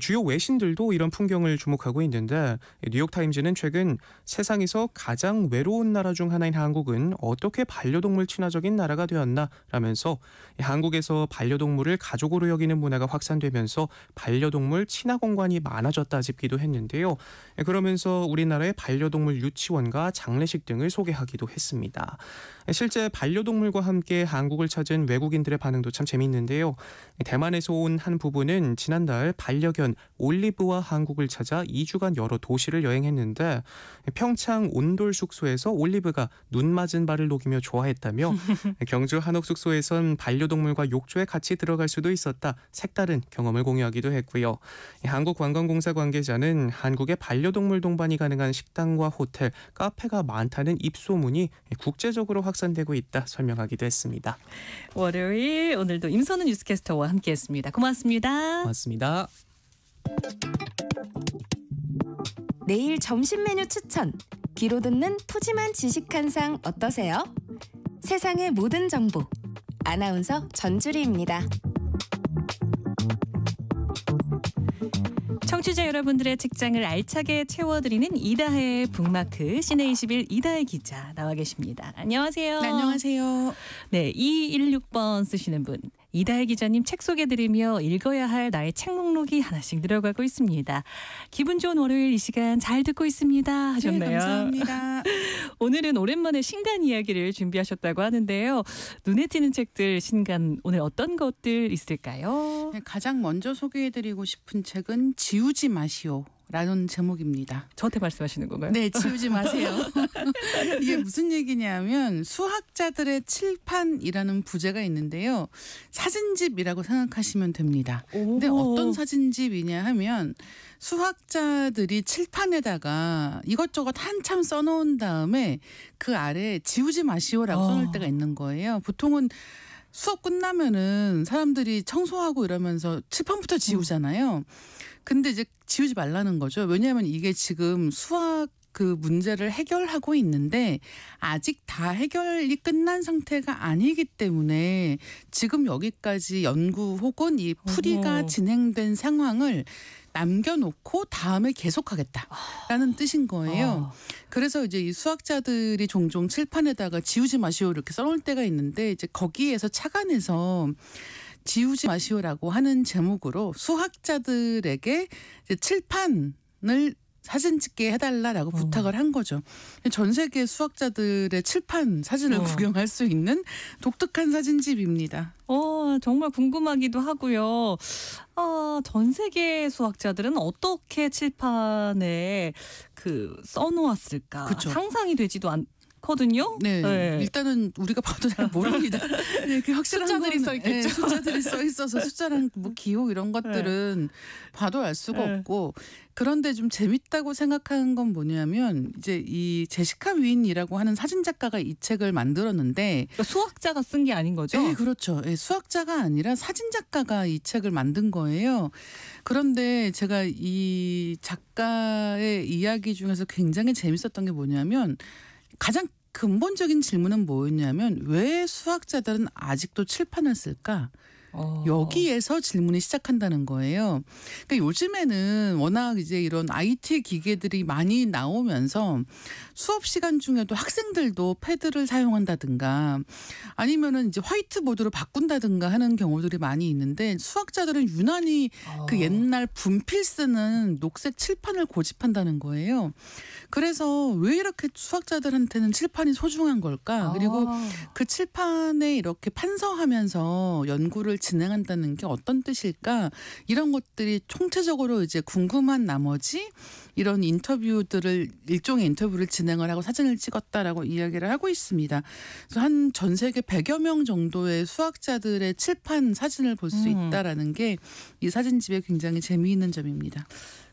주요 외신들도 이런 풍경을 주목하고 있는데 뉴욕타임즈는 최근 세상에서 가장 외로운 나라 중 하나인 한국은 어떻게 반려동물 친화적인 나라가 되었나 라면서 한국에서 반려동물을 가족으로 여기는 문화가 확산되면서 반려동물 친화공간이 많아졌다 짚기도 했는데요. 그러면서 우리나라의 반려동물 유치원과 장례식 등을 소개하기도 했습니다. 실제 반려동물과 함께 한국을 찾은 외국인들의 반응도 참 재미있는데요. 대만에서 온 한 부부는 지난달 반려견 올리브와 한국을 찾아 2주간 여러 도시를 여행했는데 평창 온돌 숙소에서 올리브가 눈 맞은 발을 녹이며 좋아했다며 경주 한옥 숙소에선 반려동물과 욕조에 같이 들어갈 수도 있었다. 색다른 경험을 공유하기도 했고요. 한국관광공사 관계자는 한국의 반려동물 동반이 가능한 식당과 호텔, 카페가 많다는 입소문이 국제적으로 확산되고 있다 설명하기도 했습니다. 월요일 오늘도 임선우 뉴스캐스터와 함께했습니다. 고맙습니다. 고맙습니다. 내일 점심 메뉴 추천. 귀로 듣는 푸짐한 지식 한 상 어떠세요? 세상의 모든 정보. 아나운서 전주리입니다. 청취자 여러분들의 직장을 알차게 채워드리는 이다혜의 북마크 시내21 이다혜 기자 나와 계십니다. 안녕하세요. 네, 안녕하세요. 네, 216번 쓰시는 분. 이다혜 기자님 책 소개드리며 읽어야 할 나의 책 목록이 하나씩 늘어가고 있습니다. 기분 좋은 월요일 이 시간 잘 듣고 있습니다 하셨네요. 네, 감사합니다. 오늘은 오랜만에 신간 이야기를 준비하셨다고 하는데요. 눈에 띄는 책들 신간 오늘 어떤 것들 있을까요? 네, 가장 먼저 소개해드리고 싶은 책은 지우지 마시오. 라는 제목입니다. 저한테 말씀하시는 건가요? 네, 지우지 마세요. 이게 무슨 얘기냐면 수학자들의 칠판이라는 부제가 있는데요. 사진집이라고 생각하시면 됩니다. 근데 어떤 사진집이냐 하면 수학자들이 칠판에다가 이것저것 한참 써놓은 다음에 그 아래 지우지 마시오라고 써놓을 때가 있는 거예요. 보통은 수업 끝나면은 사람들이 청소하고 이러면서 칠판부터 지우잖아요. 근데 이제 지우지 말라는 거죠. 왜냐하면 이게 지금 수학 그 문제를 해결하고 있는데 아직 다 해결이 끝난 상태가 아니기 때문에 지금 여기까지 연구 혹은 이 풀이가 진행된 상황을 남겨놓고 다음에 계속하겠다라는 뜻인 거예요. 그래서 이제 이 수학자들이 종종 칠판에다가 지우지 마시오 이렇게 써놓을 때가 있는데 이제 거기에서 착안해서 지우지 마시오라고 하는 제목으로 수학자들에게 이제 칠판을 사진 찍게 해달라라고 부탁을 한 거죠. 전 세계 수학자들의 칠판 사진을 구경할 수 있는 독특한 사진집입니다. 정말 궁금하기도 하고요. 전 세계 수학자들은 어떻게 칠판에 써놓았을까? 그쵸. 상상이 되지도 않거든요. 네. 일단은 우리가 봐도 잘 모릅니다. 네, 그 확실한 숫자들이 건, 써 있겠죠. 네, 숫자들이 써 있어서 숫자랑 뭐 기호 이런 것들은 봐도 알 수가 없고 그런데 좀 재밌다고 생각하는 건 뭐냐면 이제 이 제시카 윈이라고 하는 사진 작가가 이 책을 만들었는데 그러니까 수학자가 쓴 게 아닌 거죠? 네, 그렇죠. 네, 수학자가 아니라 사진 작가가 이 책을 만든 거예요. 그런데 제가 이 작가의 이야기 중에서 굉장히 재밌었던 게 뭐냐면 가장 근본적인 질문은 뭐였냐면 왜 수학자들은 아직도 칠판을 쓸까? 여기에서 질문이 시작한다는 거예요. 그러니까 요즘에는 워낙 이제 이런 IT 기계들이 많이 나오면서 수업 시간 중에도 학생들도 패드를 사용한다든가 아니면은 이제 화이트보드로 바꾼다든가 하는 경우들이 많이 있는데 수학자들은 유난히 그 옛날 분필 쓰는 녹색 칠판을 고집한다는 거예요. 그래서 왜 이렇게 수학자들한테는 칠판이 소중한 걸까? 그리고 그 칠판에 이렇게 판서하면서 연구를 진행한다는 게 어떤 뜻일까? 이런 것들이 총체적으로 이제 궁금한 나머지 이런 인터뷰들을 일종의 인터뷰를 진행을 하고 사진을 찍었다라고 이야기를 하고 있습니다. 그래서 한 전 세계 100여 명 정도의 수학자들의 칠판 사진을 볼 수 있다라는 게 이 사진집의 굉장히 재미있는 점입니다.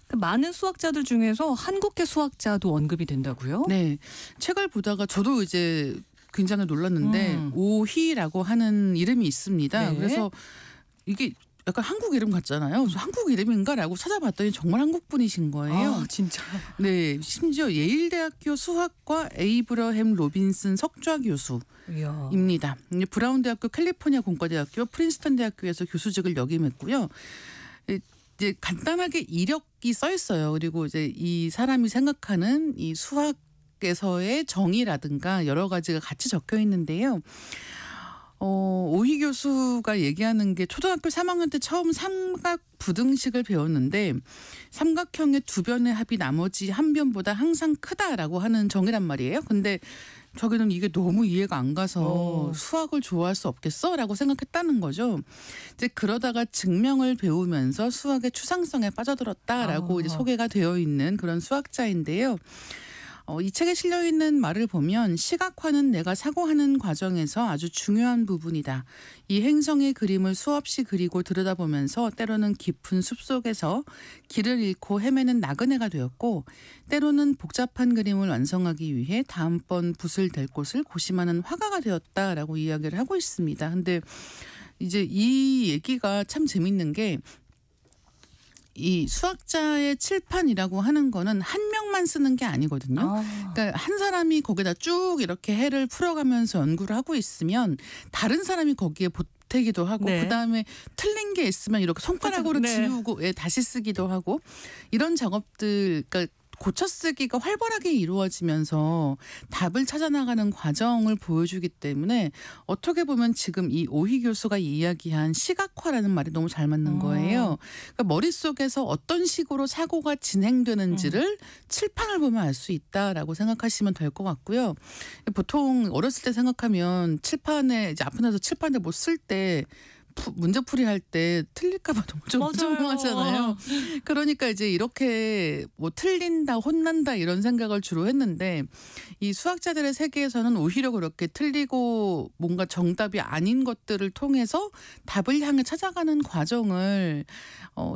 그 많은 수학자들 중에서 한국계 수학자도 언급이 된다고요? 네. 책을 보다가 저도 이제 굉장히 놀랐는데 오희라고 하는 이름이 있습니다. 네. 그래서 이게 약간 한국 이름 같잖아요. 그래서 한국 이름인가라고 찾아봤더니 정말 한국 분이신 거예요. 진짜. 네, 심지어 예일대학교 수학과 에이브러햄 로빈슨 석좌 교수입니다. 브라운대학교 캘리포니아 공과대학교 프린스턴 대학교에서 교수직을 역임했고요. 이제 간단하게 이력이 써 있어요. 그리고 이제 이 사람이 생각하는 이 수학에서의 정의라든가 여러 가지가 같이 적혀 있는데요. 오희 교수가 얘기하는 게 초등학교 3학년 때 처음 삼각 부등식을 배웠는데 삼각형의 두 변의 합이 나머지 한 변보다 항상 크다라고 하는 정의란 말이에요. 근데 저기는 이게 너무 이해가 안 가서 수학을 좋아할 수 없겠어라고 생각했다는 거죠. 이제 그러다가 증명을 배우면서 수학의 추상성에 빠져들었다라고 이제 소개가 되어 있는 그런 수학자인데요. 이 책에 실려 있는 말을 보면 시각화는 내가 사고하는 과정에서 아주 중요한 부분이다. 이 행성의 그림을 수없이 그리고 들여다보면서 때로는 깊은 숲속에서 길을 잃고 헤매는 나그네가 되었고 때로는 복잡한 그림을 완성하기 위해 다음번 붓을 댈 곳을 고심하는 화가가 되었다라고 이야기를 하고 있습니다. 근데 이제 이 얘기가 참 재밌는 게 이 수학자의 칠판이라고 하는 거는 한 명만 쓰는 게 아니거든요. 그러니까 한 사람이 거기다 쭉 이렇게 해를 풀어가면서 연구를 하고 있으면 다른 사람이 거기에 보태기도 하고 그다음에 틀린 게 있으면 이렇게 손가락으로 지우고 다시 쓰기도 하고 이런 작업들 그러니까 고쳐쓰기가 활발하게 이루어지면서 답을 찾아나가는 과정을 보여주기 때문에 어떻게 보면 지금 이 오희 교수가 이야기한 시각화라는 말이 너무 잘 맞는 거예요. 그러니까 머릿속에서 어떤 식으로 사고가 진행되는지를 칠판을 보면 알 수 있다라고 생각하시면 될 것 같고요. 보통 어렸을 때 생각하면 칠판에 이제 앞에 나서 칠판에 뭐 쓸 때 문제풀이 할 때 틀릴까봐 너무 좀 걱정하잖아요. 그러니까 이제 이렇게 뭐 틀린다, 혼난다 이런 생각을 주로 했는데 이 수학자들의 세계에서는 오히려 그렇게 틀리고 뭔가 정답이 아닌 것들을 통해서 답을 향해 찾아가는 과정을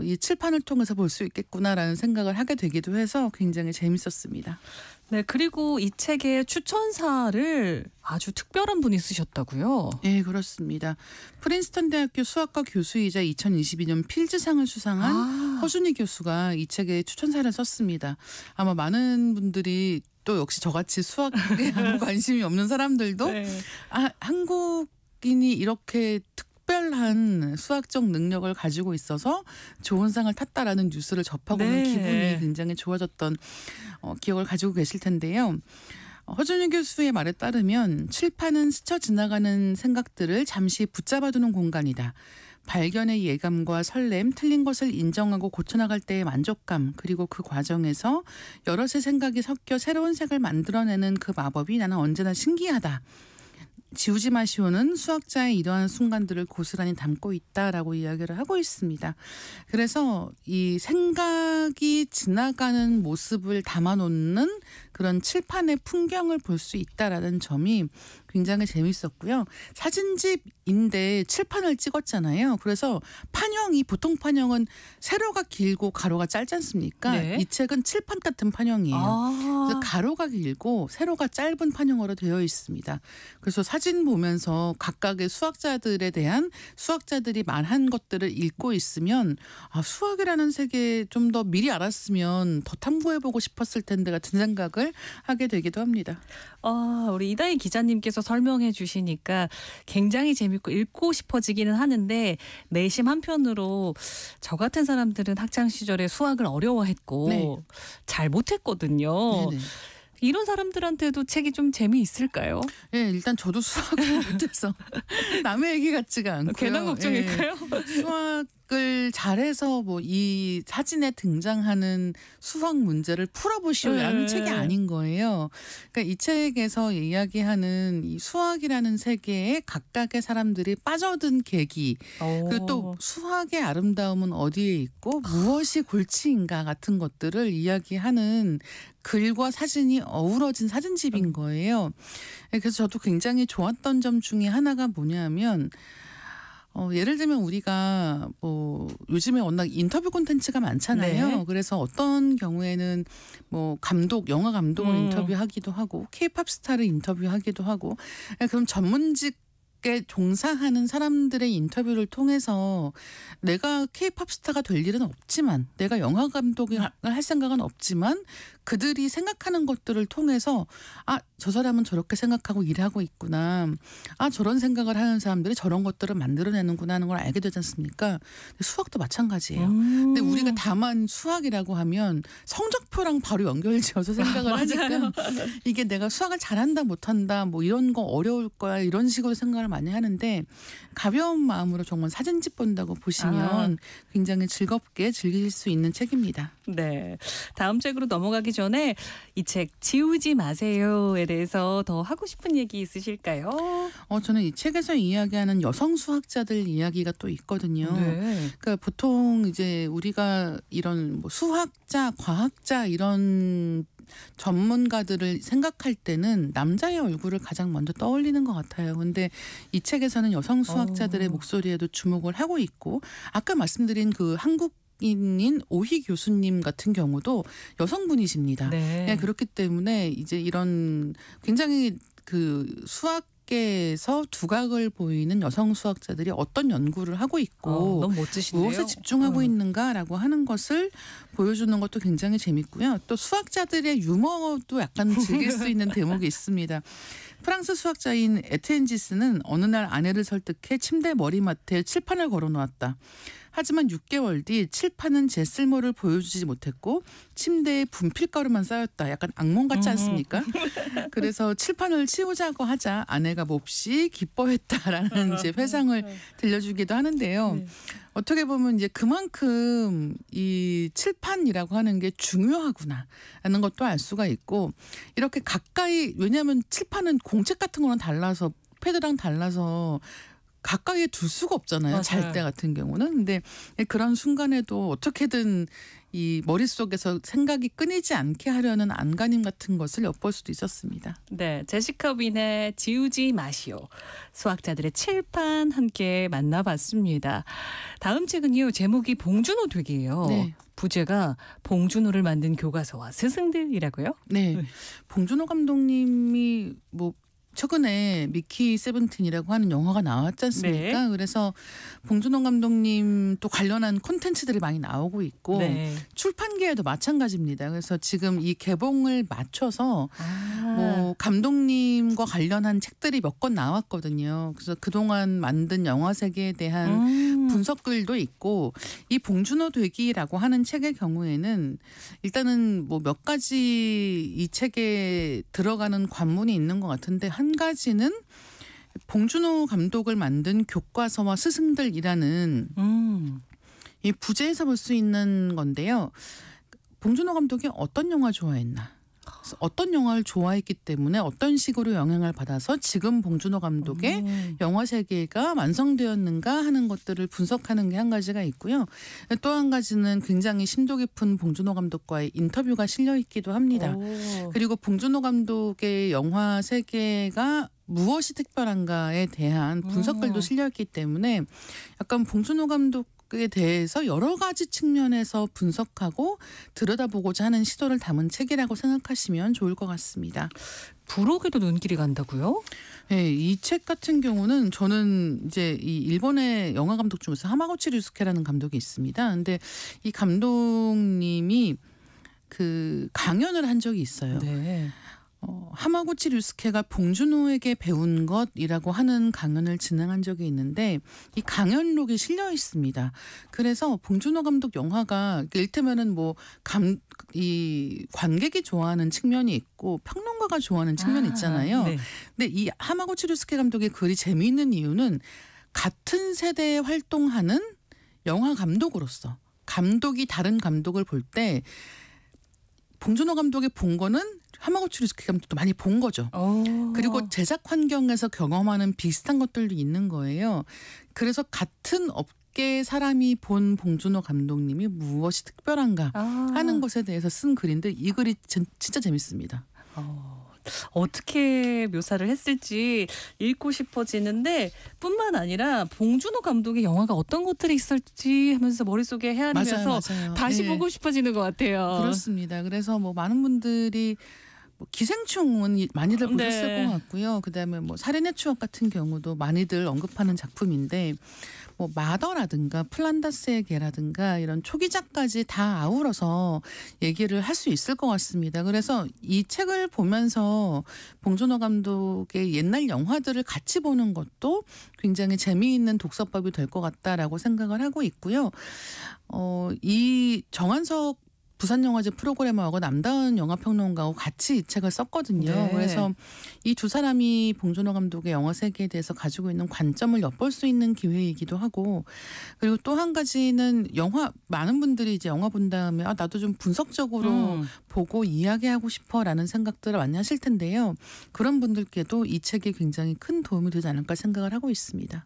이 칠판을 통해서 볼 수 있겠구나라는 생각을 하게 되기도 해서 굉장히 재밌었습니다. 네, 그리고 이 책의 추천사를 아주 특별한 분이 쓰셨다고요? 네, 그렇습니다. 프린스턴 대학교 수학과 교수이자 2022년 필즈상을 수상한 허준희 교수가 이 책에 추천사를 썼습니다. 아마 많은 분들이 또 역시 저같이 수학에 아무 관심이 없는 사람들도 한국인이 이렇게 특별한 수학적 능력을 가지고 있어서 좋은 상을 탔다라는 뉴스를 접하고는 기분이 굉장히 좋아졌던 기억을 가지고 계실 텐데요. 허준희 교수의 말에 따르면 칠판은 스쳐 지나가는 생각들을 잠시 붙잡아두는 공간이다. 발견의 예감과 설렘, 틀린 것을 인정하고 고쳐나갈 때의 만족감, 그리고 그 과정에서 여럿의 생각이 섞여 새로운 색을 만들어내는 그 마법이 나는 언제나 신기하다. 지우지 마시오는 수학자의 이러한 순간들을 고스란히 담고 있다라고 이야기를 하고 있습니다. 그래서 이 생각이 지나가는 모습을 담아놓는 그런 칠판의 풍경을 볼 수 있다라는 점이 굉장히 재밌었고요. 사진집인데 칠판을 찍었잖아요. 그래서 판형이 보통 판형은 세로가 길고 가로가 짧지 않습니까? 이 책은 칠판 같은 판형이에요. 그래서 가로가 길고 세로가 짧은 판형으로 되어 있습니다. 그래서 사진 보면서 각각의 수학자들에 대한 수학자들이 말한 것들을 읽고 있으면 수학이라는 세계 좀 더 미리 알았으면 더 탐구해보고 싶었을 텐데 같은 생각을 생각을 하게 되기도 합니다. 우리 이다희 기자님께서 설명해 주시니까 굉장히 재밌고 읽고 싶어지기는 하는데 내심 한편으로 저 같은 사람들은 학창 시절에 수학을 어려워했고 네. 잘 못했거든요. 네네. 이런 사람들한테도 책이 좀 재미있을까요? 예, 일단 저도 수학을 못해서 남의 얘기 같지가 않고요. 괜한 걱정일까요? 수학을 잘해서 뭐 이 사진에 등장하는 수학 문제를 풀어보시오라는 책이 아닌 거예요. 그러니까 이 책에서 이야기하는 이 수학이라는 세계에 각각의 사람들이 빠져든 계기, 그리고 또 수학의 아름다움은 어디에 있고 무엇이 골치인가 같은 것들을 이야기하는 글과 사진이 어우러진 사진집인 거예요. 그래서 저도 굉장히 좋았던 점 중에 하나가 뭐냐면 예를 들면 우리가 뭐 요즘에 워낙 인터뷰 콘텐츠가 많잖아요. 네. 그래서 어떤 경우에는 뭐 영화 감독을 인터뷰하기도 하고 K-팝 스타를 인터뷰하기도 하고 그럼 전문직에 종사하는 사람들의 인터뷰를 통해서 내가 K-팝 스타가 될 일은 없지만 내가 영화 감독을 할 생각은 없지만 그들이 생각하는 것들을 통해서 저 사람은 저렇게 생각하고 일하고 있구나. 저런 생각을 하는 사람들이 저런 것들을 만들어내는구나 하는 걸 알게 되지 않습니까? 수학도 마찬가지예요. 근데 우리가 다만 수학이라고 하면 성적표랑 바로 연결지어서 생각을 하니까 이게 내가 수학을 잘한다 못한다 뭐 이런 거 어려울 거야 이런 식으로 생각을 많이 하는데 가벼운 마음으로 정말 사진집 본다고 보시면 굉장히 즐겁게 즐기실 수 있는 책입니다. 네. 다음 책으로 넘어가기 전에 이 책 지우지 마세요에 대해서 더 하고 싶은 얘기 있으실까요? 저는 이 책에서 이야기하는 여성 수학자들 이야기가 또 있거든요. 네. 그러니까 보통 이제 우리가 이런 뭐 수학자, 과학자 이런 전문가들을 생각할 때는 남자의 얼굴을 가장 먼저 떠올리는 것 같아요. 근데 이 책에서는 여성 수학자들의 목소리에도 주목을 하고 있고 아까 말씀드린 그 한국인인 오희 교수님 같은 경우도 여성분이십니다. 네. 그렇기 때문에 이제 이런 굉장히 그 수학계에서 두각을 보이는 여성 수학자들이 어떤 연구를 하고 있고 너무 멋지시네요. 무엇에 집중하고 있는가라고 하는 것을 보여주는 것도 굉장히 재밌고요. 또 수학자들의 유머도 약간 즐길 수 있는 대목이 있습니다. 프랑스 수학자인 에트엔지스는 어느 날 아내를 설득해 침대 머리맡에 칠판을 걸어놓았다. 하지만 6개월 뒤 칠판은 제 쓸모를 보여주지 못했고 침대에 분필가루만 쌓였다. 약간 악몽 같지 않습니까? 그래서 칠판을 치우자고 하자 아내가 몹시 기뻐했다라는 이제 회상을 들려주기도 하는데요. 어떻게 보면 이제 그만큼 이 칠판이라고 하는 게 중요하구나라는 것도 알 수가 있고 이렇게 가까이 왜냐하면 칠판은 공책 같은 거랑 달라서 패드랑 달라서 가까이에 둘 수가 없잖아요. 잘 때 같은 경우는. 근데 그런 순간에도 어떻게든 이 머릿속에서 생각이 끊이지 않게 하려는 안간힘 같은 것을 엿볼 수도 있었습니다. 네, 제시카 윈의 지우지 마시오. 수학자들의 칠판 함께 만나봤습니다. 다음 책은요. 제목이 봉준호 되기예요. 네. 부제가 봉준호를 만든 교과서와 스승들이라고요? 네. 봉준호 감독님이 뭐 최근에 미키 세븐틴이라고 하는 영화가 나왔지 않습니까? 네. 그래서 봉준호 감독님 또 관련한 콘텐츠들이 많이 나오고 있고 네. 출판계에도 마찬가지입니다. 그래서 지금 이 개봉을 맞춰서 뭐 감독님과 관련한 책들이 몇 권 나왔거든요. 그래서 그동안 만든 영화 세계에 대한 분석글도 있고 이 봉준호 되기라고 하는 책의 경우에는 일단은 뭐 몇 가지 이 책에 들어가는 관문이 있는 것 같은데 한 가지는 봉준호 감독을 만든 교과서와 스승들이라는 이 부제에서 볼 수 있는 건데요. 봉준호 감독이 어떤 영화 좋아했나? 어떤 영화를 좋아했기 때문에 어떤 식으로 영향을 받아서 지금 봉준호 감독의 영화 세계가 완성되었는가 하는 것들을 분석하는 게 한 가지가 있고요. 또 한 가지는 굉장히 심도 깊은 봉준호 감독과의 인터뷰가 실려 있기도 합니다. 그리고 봉준호 감독의 영화 세계가 무엇이 특별한가에 대한 분석글도 실려 있기 때문에 약간 봉준호 감독 에 대해서 여러 가지 측면에서 분석하고 들여다보고자 하는 시도를 담은 책이라고 생각하시면 좋을 것 같습니다. 부록에도 눈길이 간다고요? 네, 이 책 같은 경우는 저는 이제 이 일본의 영화 감독 중에서 하마구치 류스케라는 감독이 있습니다. 근데 이 감독님이 그 강연을 한 적이 있어요. 네. 하마구치 류스케가 봉준호에게 배운 것이라고 하는 강연을 진행한 적이 있는데 이 강연록이 실려 있습니다. 그래서 봉준호 감독 영화가 일테면은 이 관객이 좋아하는 측면이 있고 평론가가 좋아하는 측면이 있잖아요. 네. 근데 이 하마구치 류스케 감독의 글이 재미있는 이유는 같은 세대에 활동하는 영화 감독으로서 감독이 다른 감독을 볼 때 봉준호 감독이 본 거는 하마구치 류스케 감독도 많이 본 거죠. 그리고 제작 환경에서 경험하는 비슷한 것들도 있는 거예요. 그래서 같은 업계 사람이 본 봉준호 감독님이 무엇이 특별한가 하는 것에 대해서 쓴 글인데 이 글이 진짜 재밌습니다. 어떻게 묘사를 했을지 읽고 싶어지는데 뿐만 아니라 봉준호 감독의 영화가 어떤 것들이 있을지 하면서 머릿속에 헤아리면서 맞아요. 다시 네. 보고 싶어지는 것 같아요. 그렇습니다. 그래서 많은 분들이 기생충은 많이들 보셨을 것 같고요. 그다음에 살인의 추억 같은 경우도 많이들 언급하는 작품인데 마더라든가 플란다스의 개라든가 이런 초기작까지 다 아우러서 얘기를 할 수 있을 것 같습니다. 그래서 이 책을 보면서 봉준호 감독의 옛날 영화들을 같이 보는 것도 굉장히 재미있는 독서법이 될 것 같다라고 생각을 하고 있고요. 이 정한석 부산영화제 프로그래머하고 남다은 영화평론가하고 같이 이 책을 썼거든요. 네. 그래서 이 두 사람이 봉준호 감독의 영화 세계에 대해서 가지고 있는 관점을 엿볼 수 있는 기회이기도 하고 그리고 또 한 가지는 많은 분들이 이제 영화 본 다음에 나도 좀 분석적으로 보고 이야기하고 싶어라는 생각들을 많이 하실 텐데요. 그런 분들께도 이 책이 굉장히 큰 도움이 되지 않을까 생각을 하고 있습니다.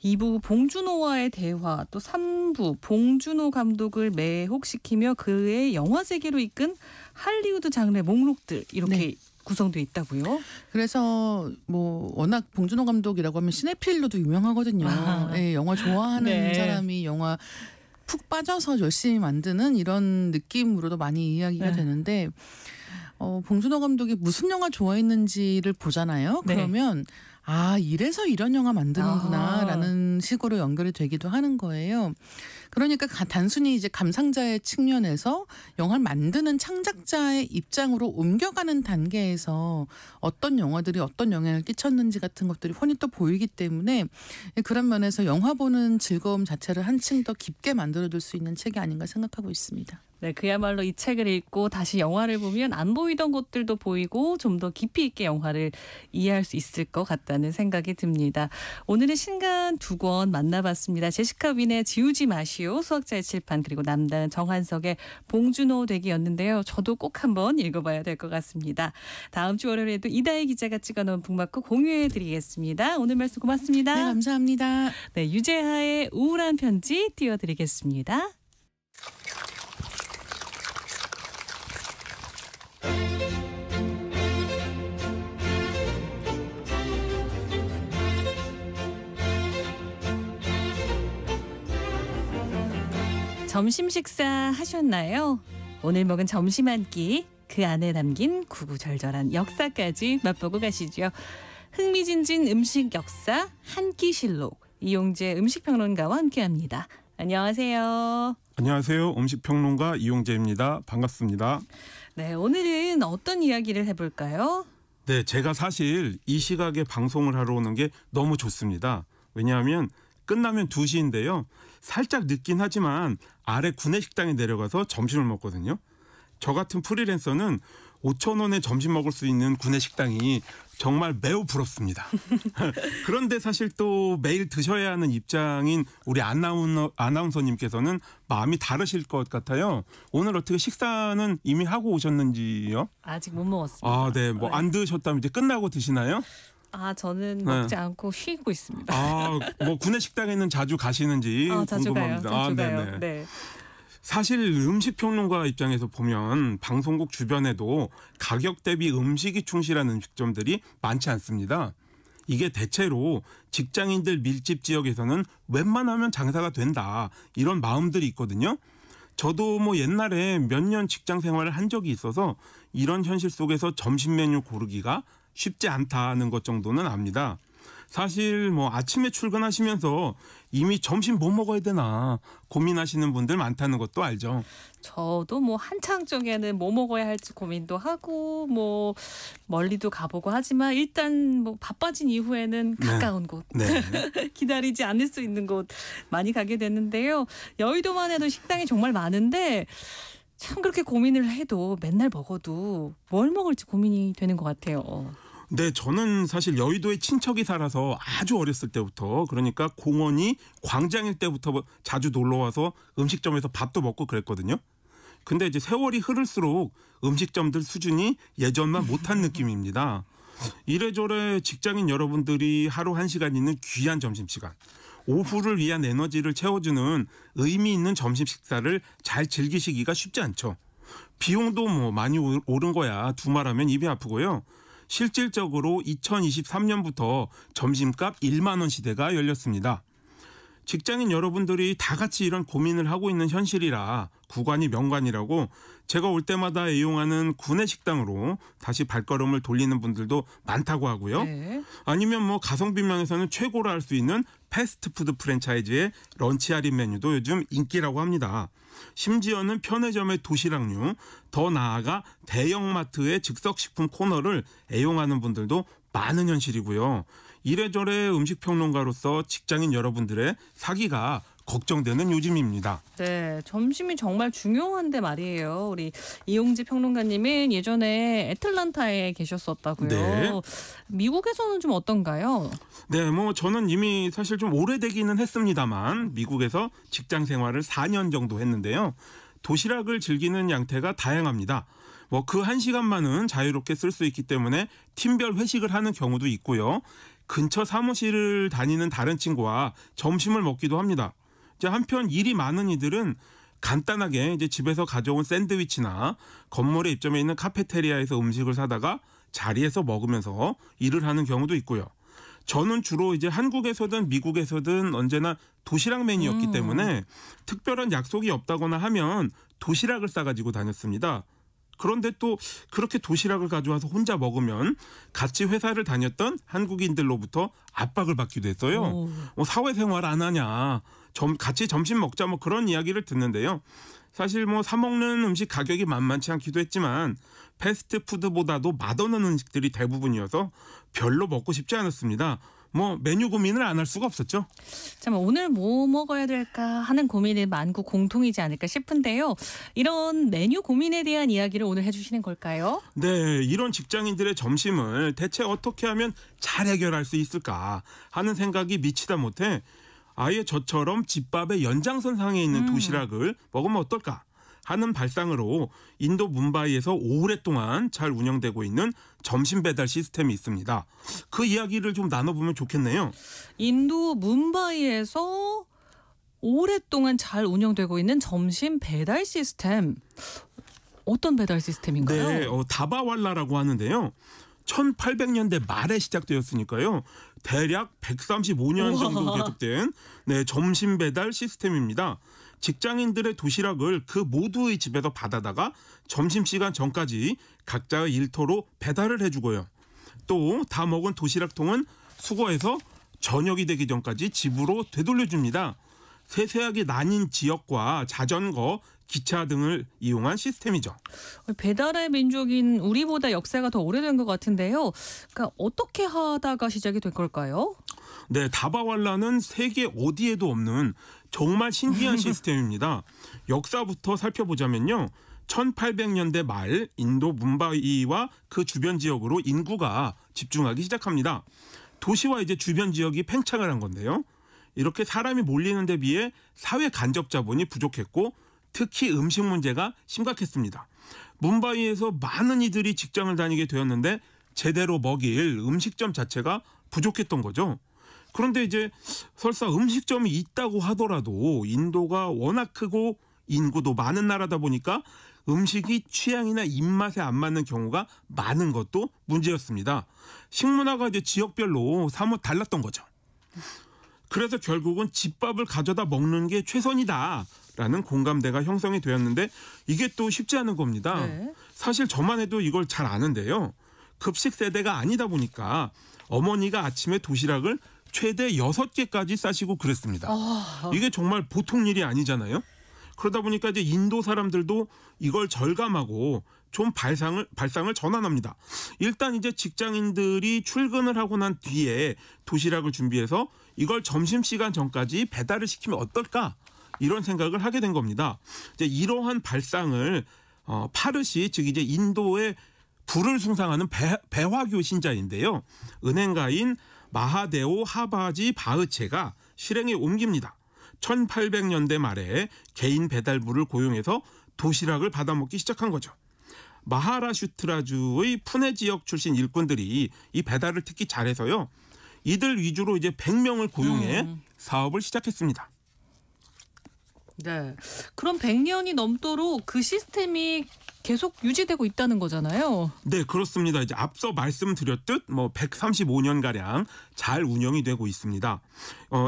2부 봉준호와의 대화 또 3부 봉준호 감독을 매혹시키며 그의 영화 세계로 이끈 할리우드 장르 목록들 이렇게 구성되어 있다고요? 그래서 워낙 봉준호 감독이라고 하면 시네필로도 유명하거든요. 네, 영화 좋아하는 사람이 영화 푹 빠져서 열심히 만드는 이런 느낌으로도 많이 이야기가 되는데 봉준호 감독이 무슨 영화 좋아했는지를 보잖아요. 그러면 이래서 이런 영화 만드는구나라는 식으로 연결이 되기도 하는 거예요. 그러니까 단순히 이제 감상자의 측면에서 영화를 만드는 창작자의 입장으로 옮겨가는 단계에서 어떤 영화들이 어떤 영향을 끼쳤는지 같은 것들이 훤히 또 보이기 때문에 그런 면에서 영화 보는 즐거움 자체를 한층 더 깊게 만들어둘 수 있는 책이 아닌가 생각하고 있습니다. 네, 그야말로 이 책을 읽고 다시 영화를 보면 안 보이던 것들도 보이고 좀 더 깊이 있게 영화를 이해할 수 있을 것 같다는 생각이 듭니다. 오늘은 신간 2권 만나봤습니다. 제시카 윈의 지우지 마시오, 수학자의 칠판, 그리고 남다은 정한석의 봉준호 되기였는데요. 저도 꼭 한번 읽어봐야 될 것 같습니다. 다음 주 월요일에도 이다희 기자가 찍어놓은 북마크 공유해드리겠습니다. 오늘 말씀 고맙습니다. 네, 감사합니다. 네, 유재하의 우울한 편지 띄워드리겠습니다. 점심 식사 하셨나요? 오늘 먹은 점심 한 끼, 그 안에 담긴 구구절절한 역사까지 맛보고 가시죠. 흥미진진 음식 역사 한 끼실록, 이용재 음식평론가와 함께합니다. 안녕하세요. 안녕하세요. 음식평론가 이용재입니다. 반갑습니다. 네, 오늘은 어떤 이야기를 해볼까요? 네, 제가 사실 이 시각에 방송을 하러 오는 게 너무 좋습니다. 왜냐하면 끝나면 2시인데요. 살짝 늦긴 하지만 아래 구내식당에 내려가서 점심을 먹거든요. 저 같은 프리랜서는 5,000원에 점심 먹을 수 있는 구내식당이 정말 매우 부럽습니다. 그런데 사실 또 매일 드셔야 하는 입장인 우리 아나운서님께서는 마음이 다르실 것 같아요. 오늘 어떻게 식사는 이미 하고 오셨는지요? 아직 못 먹었습니다. 아, 네. 안 드셨다면 이제 끝나고 드시나요? 저는 먹지 않고 쉬고 있습니다. 구내식당에는 자주 가시는지 자주 궁금합니다. 가요. 자주 가요. 네네. 네. 사실 음식평론가 입장에서 보면 방송국 주변에도 가격 대비 음식이 충실한 음식점들이 많지 않습니다. 이게 대체로 직장인들 밀집 지역에서는 웬만하면 장사가 된다, 이런 마음들이 있거든요. 저도 옛날에 몇 년 직장 생활을 한 적이 있어서 이런 현실 속에서 점심 메뉴 고르기가 쉽지 않다는 것 정도는 압니다. 사실 뭐 아침에 출근하시면서 이미 점심 뭐 먹어야 되나 고민하시는 분들 많다는 것도 알죠. 저도 뭐 한창 쪽에는 뭐 먹어야 할지 고민도 하고 뭐 멀리도 가보고 하지만 일단 뭐 바빠진 이후에는 가까운 곳 기다리지 않을 수 있는 곳 많이 가게 됐는데요. 여의도만 해도 식당이 정말 많은데 참 그렇게 고민을 해도 맨날 먹어도 뭘 먹을지 고민이 되는 것 같아요. 네, 저는 사실 여의도에 친척이 살아서 아주 어렸을 때부터 그러니까 공원이 광장일 때부터 자주 놀러와서 음식점에서 밥도 먹고 그랬거든요. 근데 이제 세월이 흐를수록 음식점들 수준이 예전만 못한 느낌입니다. 이래저래 직장인 여러분들이 하루 1시간 있는 귀한 점심시간, 오후를 위한 에너지를 채워주는 의미 있는 점심 식사를 잘 즐기시기가 쉽지 않죠. 비용도 뭐 많이 오른 거야 두말하면 입이 아프고요. 실질적으로 2023년부터 점심값 1만 원 시대가 열렸습니다. 직장인 여러분들이 다 같이 이런 고민을 하고 있는 현실이라 구관이 명관이라고 제가 올 때마다 애용하는 구내식당으로 다시 발걸음을 돌리는 분들도 많다고 하고요. 아니면 뭐 가성비 면에서는 최고로 할 수 있는 패스트푸드 프랜차이즈의 런치 할인 메뉴도 요즘 인기라고 합니다. 심지어는 편의점의 도시락류, 더 나아가 대형마트의 즉석식품 코너를 애용하는 분들도 많은 현실이고요. 이래저래 음식평론가로서 직장인 여러분들의 사기가 걱정되는 요즘입니다. 네, 점심이 정말 중요한데 말이에요. 우리 이용지 평론가님은 예전에 애틀란타에 계셨었다고요. 네. 미국에서는 좀 어떤가요? 네, 뭐 저는 이미 사실 좀 오래되기는 했습니다만 미국에서 직장 생활을 4년 정도 했는데요. 도시락을 즐기는 양태가 다양합니다. 뭐 그 1시간만은 자유롭게 쓸 수 있기 때문에 팀별 회식을 하는 경우도 있고요. 근처 사무실을 다니는 다른 친구와 점심을 먹기도 합니다. 이제 한편 일이 많은 이들은 간단하게 이제 집에서 가져온 샌드위치나 건물에 입점해 있는 카페테리아에서 음식을 사다가 자리에서 먹으면서 일을 하는 경우도 있고요. 저는 주로 이제 한국에서든 미국에서든 언제나 도시락 맨이었기 때문에 특별한 약속이 없다거나 하면 도시락을 싸가지고 다녔습니다. 그런데 또 그렇게 도시락을 가져와서 혼자 먹으면 같이 회사를 다녔던 한국인들로부터 압박을 받기도 했어요. 사회생활 안 하냐, 같이 점심 먹자 뭐 그런 이야기를 듣는데요. 사실 뭐 사 먹는 음식 가격이 만만치 않기도 했지만 패스트푸드보다도 맛없는 음식들이 대부분이어서 별로 먹고 싶지 않았습니다. 뭐 메뉴 고민을 안 할 수가 없었죠. 참 오늘 뭐 먹어야 될까 하는 고민이 만국 공통이지 않을까 싶은데요. 이런 메뉴 고민에 대한 이야기를 오늘 해주시는 걸까요? 네, 이런 직장인들의 점심을 대체 어떻게 하면 잘 해결할 수 있을까 하는 생각이 미치다 못해 아예 저처럼 집밥의 연장선상에 있는 도시락을 먹으면 어떨까 하는 발상으로 인도 뭄바이에서 오랫동안 잘 운영되고 있는 점심 배달 시스템이 있습니다. 그 이야기를 좀 나눠보면 좋겠네요. 인도 뭄바이에서 오랫동안 잘 운영되고 있는 점심 배달 시스템. 어떤 배달 시스템인가요? 네, 다바왈라라고 하는데요. 1800년대 말에 시작되었으니까요. 대략 135년 정도 계속된 점심 배달 시스템입니다. 직장인들의 도시락을 그 모두의 집에서 받아다가 점심시간 전까지 각자의 일터로 배달을 해주고요. 또 다 먹은 도시락통은 수거해서 저녁이 되기 전까지 집으로 되돌려줍니다. 세세하게 나뉜 지역과 자전거, 기차 등을 이용한 시스템이죠. 배달의 민족인 우리보다 역사가 더 오래된 것 같은데요. 그러니까 어떻게 하다가 시작이 될 걸까요? 네, 다바왈라는 세계 어디에도 없는 정말 신기한 시스템입니다. 역사부터 살펴보자면요. 1800년대 말 인도 뭄바이와 그 주변 지역으로 인구가 집중하기 시작합니다. 도시와 이제 주변 지역이 팽창을 한 건데요. 이렇게 사람이 몰리는 데 비해 사회 간접 자본이 부족했고 특히 음식 문제가 심각했습니다. 뭄바이에서 많은 이들이 직장을 다니게 되었는데 제대로 먹일 음식점 자체가 부족했던 거죠. 그런데 이제 설사 음식점이 있다고 하더라도 인도가 워낙 크고 인구도 많은 나라다 보니까 음식이 취향이나 입맛에 안 맞는 경우가 많은 것도 문제였습니다. 식문화가 이제 지역별로 사뭇 달랐던 거죠. 그래서 결국은 집밥을 가져다 먹는 게 최선이다라는 공감대가 형성이 되었는데 이게 또 쉽지 않은 겁니다. 사실 저만 해도 이걸 잘 아는데요. 급식 세대가 아니다 보니까 어머니가 아침에 도시락을 최대 6개까지 싸시고 그랬습니다. 이게 정말 보통 일이 아니잖아요. 그러다 보니까 이제 인도 사람들도 이걸 절감하고 좀 발상을 전환합니다. 일단 이제 직장인들이 출근을 하고 난 뒤에 도시락을 준비해서 이걸 점심시간 전까지 배달을 시키면 어떨까? 이런 생각을 하게 된 겁니다. 이제 이러한 발상을 파르시, 즉 이제 인도의 불을 숭상하는 배화교 신자인데요. 은행가인 마하데오 하바지 바흐체가 실행에 옮깁니다. 1800년대 말에 개인 배달부를 고용해서 도시락을 받아먹기 시작한 거죠. 마하라슈트라주의 푸네 지역 출신 일꾼들이 이 배달을 특히 잘해서요. 이들 위주로 이제 100명을 고용해 사업을 시작했습니다. 네. 그럼 100년이 넘도록 그 시스템이 계속 유지되고 있다는 거잖아요. 네, 그렇습니다. 이제 앞서 말씀드렸듯 135년 가량 잘 운영이 되고 있습니다.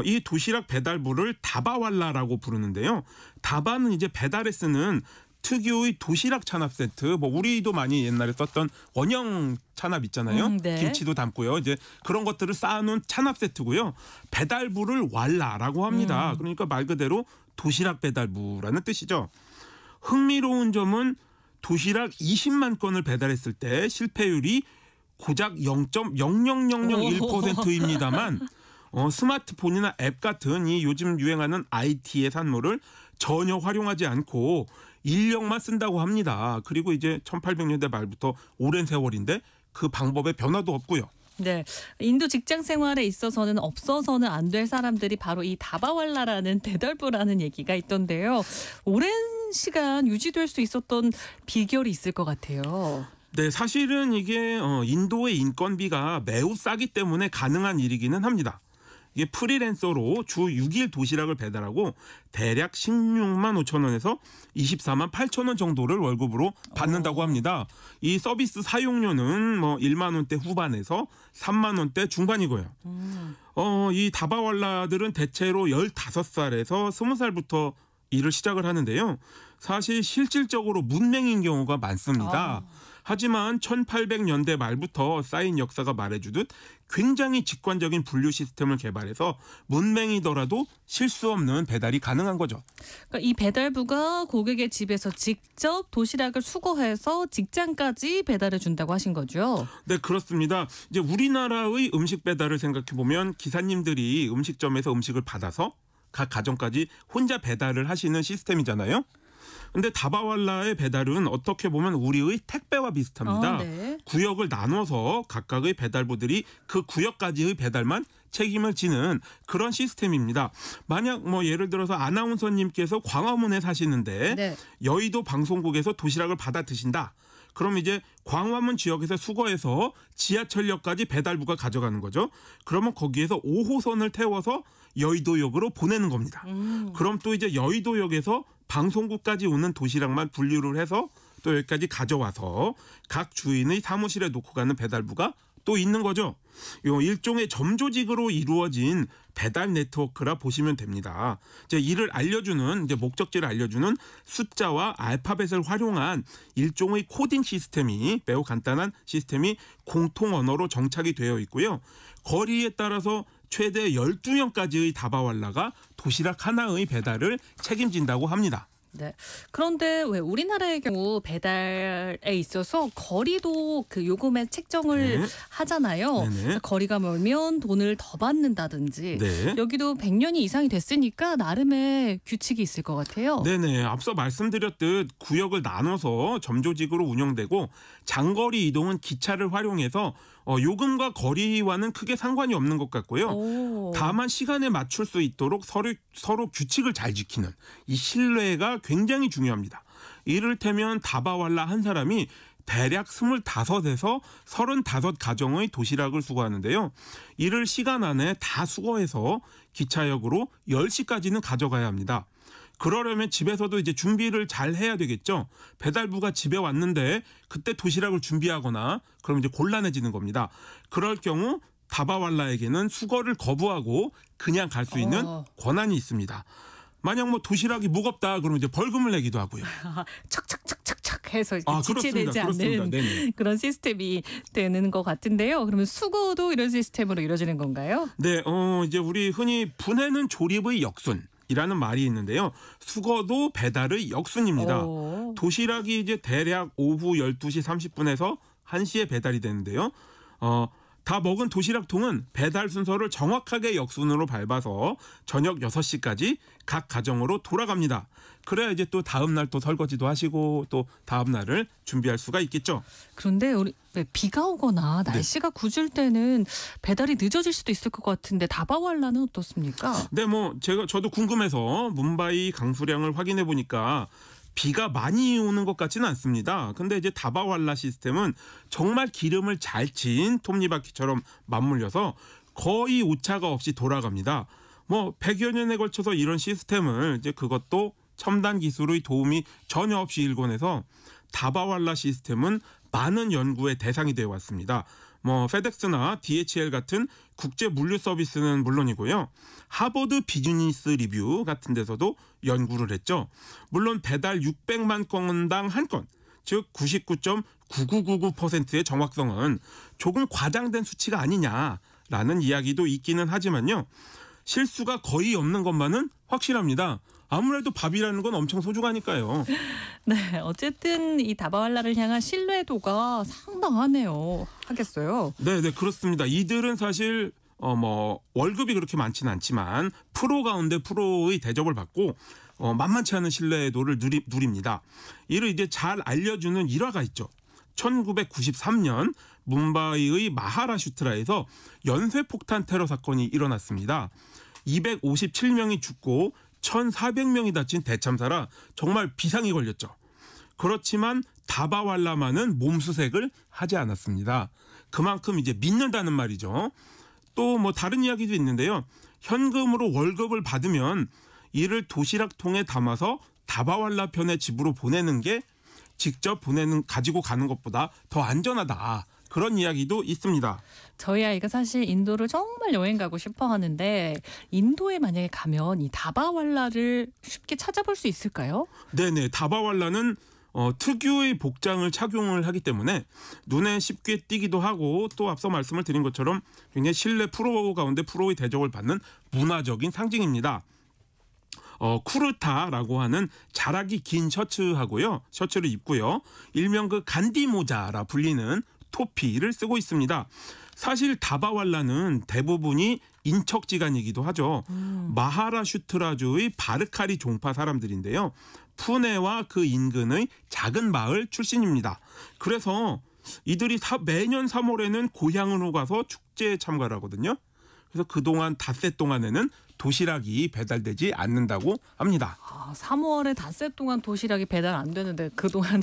이 도시락 배달부를 다바왈라라고 부르는데요. 다바는 이제 배달에 쓰는 특유의 도시락 찬압 세트, 우리도 많이 옛날에 썼던 원형 찬압 있잖아요. 네. 김치도 담고요. 이제 그런 것들을 쌓아놓은 찬압 세트고요. 배달부를 왈라라고 합니다. 그러니까 말 그대로 도시락 배달부라는 뜻이죠. 흥미로운 점은 도시락 20만 건을 배달했을 때 실패율이 고작 0.00001%입니다만 스마트폰이나 앱 같은 이 요즘 유행하는 IT의 산물을 전혀 활용하지 않고 인력만 쓴다고 합니다. 그리고 이제 1800년대 말부터 오랜 세월인데 그 방법에 변화도 없고요. 네, 인도 직장 생활에 있어서는 없어서는 안 될 사람들이 바로 이 다바왈라라는 배달부라는 얘기가 있던데요. 오랜 시간 유지될 수 있었던 비결이 있을 것 같아요. 네, 사실은 이게 인도의 인건비가 매우 싸기 때문에 가능한 일이기는 합니다. 이게 프리랜서로 주 6일 도시락을 배달하고 대략 16만 5천 원에서 24만 8천 원 정도를 월급으로 받는다고 합니다. 이 서비스 사용료는 1만 원대 후반에서 3만 원대 중반이고요. 이 다바왈라들은 대체로 15살에서 20살부터 일을 시작을 하는데요. 사실 실질적으로 문맹인 경우가 많습니다. 하지만 1800년대 말부터 쌓인 역사가 말해주듯 굉장히 직관적인 분류 시스템을 개발해서 문맹이더라도 실수 없는 배달이 가능한 거죠. 그러니까 이 배달부가 고객의 집에서 직접 도시락을 수거해서 직장까지 배달해 준다고 하신 거죠? 네, 그렇습니다. 이제 우리나라의 음식 배달을 생각해 보면 기사님들이 음식점에서 음식을 받아서 각 가정까지 혼자 배달을 하시는 시스템이잖아요. 근데 다바왈라의 배달은 어떻게 보면 우리의 택배와 비슷합니다. 네. 구역을 나눠서 각각의 배달부들이 그 구역까지의 배달만 책임을 지는 그런 시스템입니다. 만약 예를 들어서 아나운서님께서 광화문에 사시는데 네. 여의도 방송국에서 도시락을 받아 드신다. 그럼 이제 광화문 지역에서 수거해서 지하철역까지 배달부가 가져가는 거죠. 그러면 거기에서 5호선을 태워서 여의도역으로 보내는 겁니다. 그럼 또 이제 여의도역에서 방송국까지 오는 도시락만 분류를 해서 또 여기까지 가져와서 각 주인의 사무실에 놓고 가는 배달부가 또 있는 거죠. 요 일종의 점조직으로 이루어진 배달 네트워크라 보시면 됩니다. 이제 이를 알려주는 이제 목적지를 알려주는 숫자와 알파벳을 활용한 일종의 코딩 시스템이 매우 간단한 시스템이 공통 언어로 정착이 되어 있고요. 거리에 따라서 최대 12명까지의 다바왈라가 도시락 하나의 배달을 책임진다고 합니다. 네. 그런데 왜 우리나라의 경우 배달에 있어서 거리도 그 요금에 책정을 네. 하잖아요. 네네. 거리가 멀면 돈을 더 받는다든지. 네. 여기도 100년이 이상이 됐으니까 나름의 규칙이 있을 것 같아요. 네네. 앞서 말씀드렸듯 구역을 나눠서 점조직으로 운영되고 장거리 이동은 기차를 활용해서 요금과 거리와는 크게 상관이 없는 것 같고요. 다만 시간에 맞출 수 있도록 서로 규칙을 잘 지키는 이 신뢰가 굉장히 중요합니다. 이를테면 다바왈라 한 사람이 대략 25에서 35 가정의 도시락을 수거하는데요. 이를 시간 안에 다 수거해서 기차역으로 10시까지는 가져가야 합니다. 그러려면 집에서도 이제 준비를 잘 해야 되겠죠. 배달부가 집에 왔는데 그때 도시락을 준비하거나 그럼 이제 곤란해지는 겁니다. 그럴 경우 다바왈라에게는 수거를 거부하고 그냥 갈 수 있는 권한이 있습니다. 만약 도시락이 무겁다 그러면 이제 벌금을 내기도 하고요. 척척척척척 해서 지체되지 않는 그런 시스템이 되는 것 같은데요. 그러면 수거도 이런 시스템으로 이루어지는 건가요? 네, 이제 우리 흔히 분해는 조립의 역순이라는 말이 있는데요. 수거도 배달의 역순입니다. 도시락이 이제 대략 오후 12시 30분에서 1시에 배달이 되는데요. 다 먹은 도시락통은 배달 순서를 정확하게 역순으로 밟아서 저녁 6시까지 각 가정으로 돌아갑니다. 그래야 이제 또 다음 날 또 설거지도 하시고 또 다음 날을 준비할 수가 있겠죠. 그런데 우리 비가 오거나 날씨가 궂을 때는 배달이 늦어질 수도 있을 것 같은데 다바왈라는 어떻습니까? 네, 저도 궁금해서 뭄바이 강수량을 확인해 보니까 비가 많이 오는 것 같지는 않습니다. 근데 이제 다바왈라 시스템은 정말 기름을 잘 친 톱니바퀴처럼 맞물려서 거의 오차가 없이 돌아갑니다. 100여 년에 걸쳐서 이런 시스템을 이제 그것도 첨단 기술의 도움이 전혀 없이 일궈내서 다바왈라 시스템은 많은 연구의 대상이 되어 왔습니다. 페덱스나 DHL 같은 국제 물류 서비스는 물론이고요. 하버드 비즈니스 리뷰 같은 데서도 연구를 했죠. 물론 배달 600만 건당 한 건, 즉 99.9999%의 정확성은 조금 과장된 수치가 아니냐라는 이야기도 있기는 하지만요. 실수가 거의 없는 것만은 확실합니다. 아무래도 밥이라는 건 엄청 소중하니까요. 네, 어쨌든 이 다바왈라를 향한 신뢰도가 상당하네요. 하겠어요. 네, 그렇습니다. 이들은 사실 월급이 그렇게 많지는 않지만 프로 가운데 프로의 대접을 받고 만만치 않은 신뢰도를 누립니다. 이를 이제 잘 알려주는 일화가 있죠. 1993년 뭄바이의 마하라슈트라에서 연쇄폭탄 테러 사건이 일어났습니다. 257명이 죽고 1,400명이 다친 대참사라 정말 비상이 걸렸죠. 그렇지만 다바왈라만은 몸수색을 하지 않았습니다. 그만큼 이제 믿는다는 말이죠. 또 다른 이야기도 있는데요. 현금으로 월급을 받으면 이를 도시락통에 담아서 다바왈라 편의 집으로 보내는 게 직접 가지고 가는 것보다 더 안전하다. 그런 이야기도 있습니다. 저희 아이가 사실 인도를 정말 여행 가고 싶어 하는데 인도에 만약에 가면 이 다바왈라를 쉽게 찾아볼 수 있을까요? 네네. 다바왈라는 특유의 복장을 착용을 하기 때문에 눈에 쉽게 띄기도 하고 또 앞서 말씀을 드린 것처럼 굉장히 실내 프로 가운데 프로의 대접을 받는 문화적인 상징입니다. 쿠르타라고 하는 자락이 긴 셔츠를 입고요. 일명 간디 모자라 불리는 토피를 쓰고 있습니다. 사실 다바왈라는 대부분이 인척지간이기도 하죠. 마하라슈트라주의 바르카리 종파 사람들인데요. 푸네와 그 인근의 작은 마을 출신입니다. 그래서 이들이 매년 3월에는 고향으로 가서 축제에 참가를 하거든요. 그래서 그동안 닷새 동안에는 도시락이 배달되지 않는다고 합니다. 3월에 닷새 동안 도시락이 배달 안 되는데 그동안은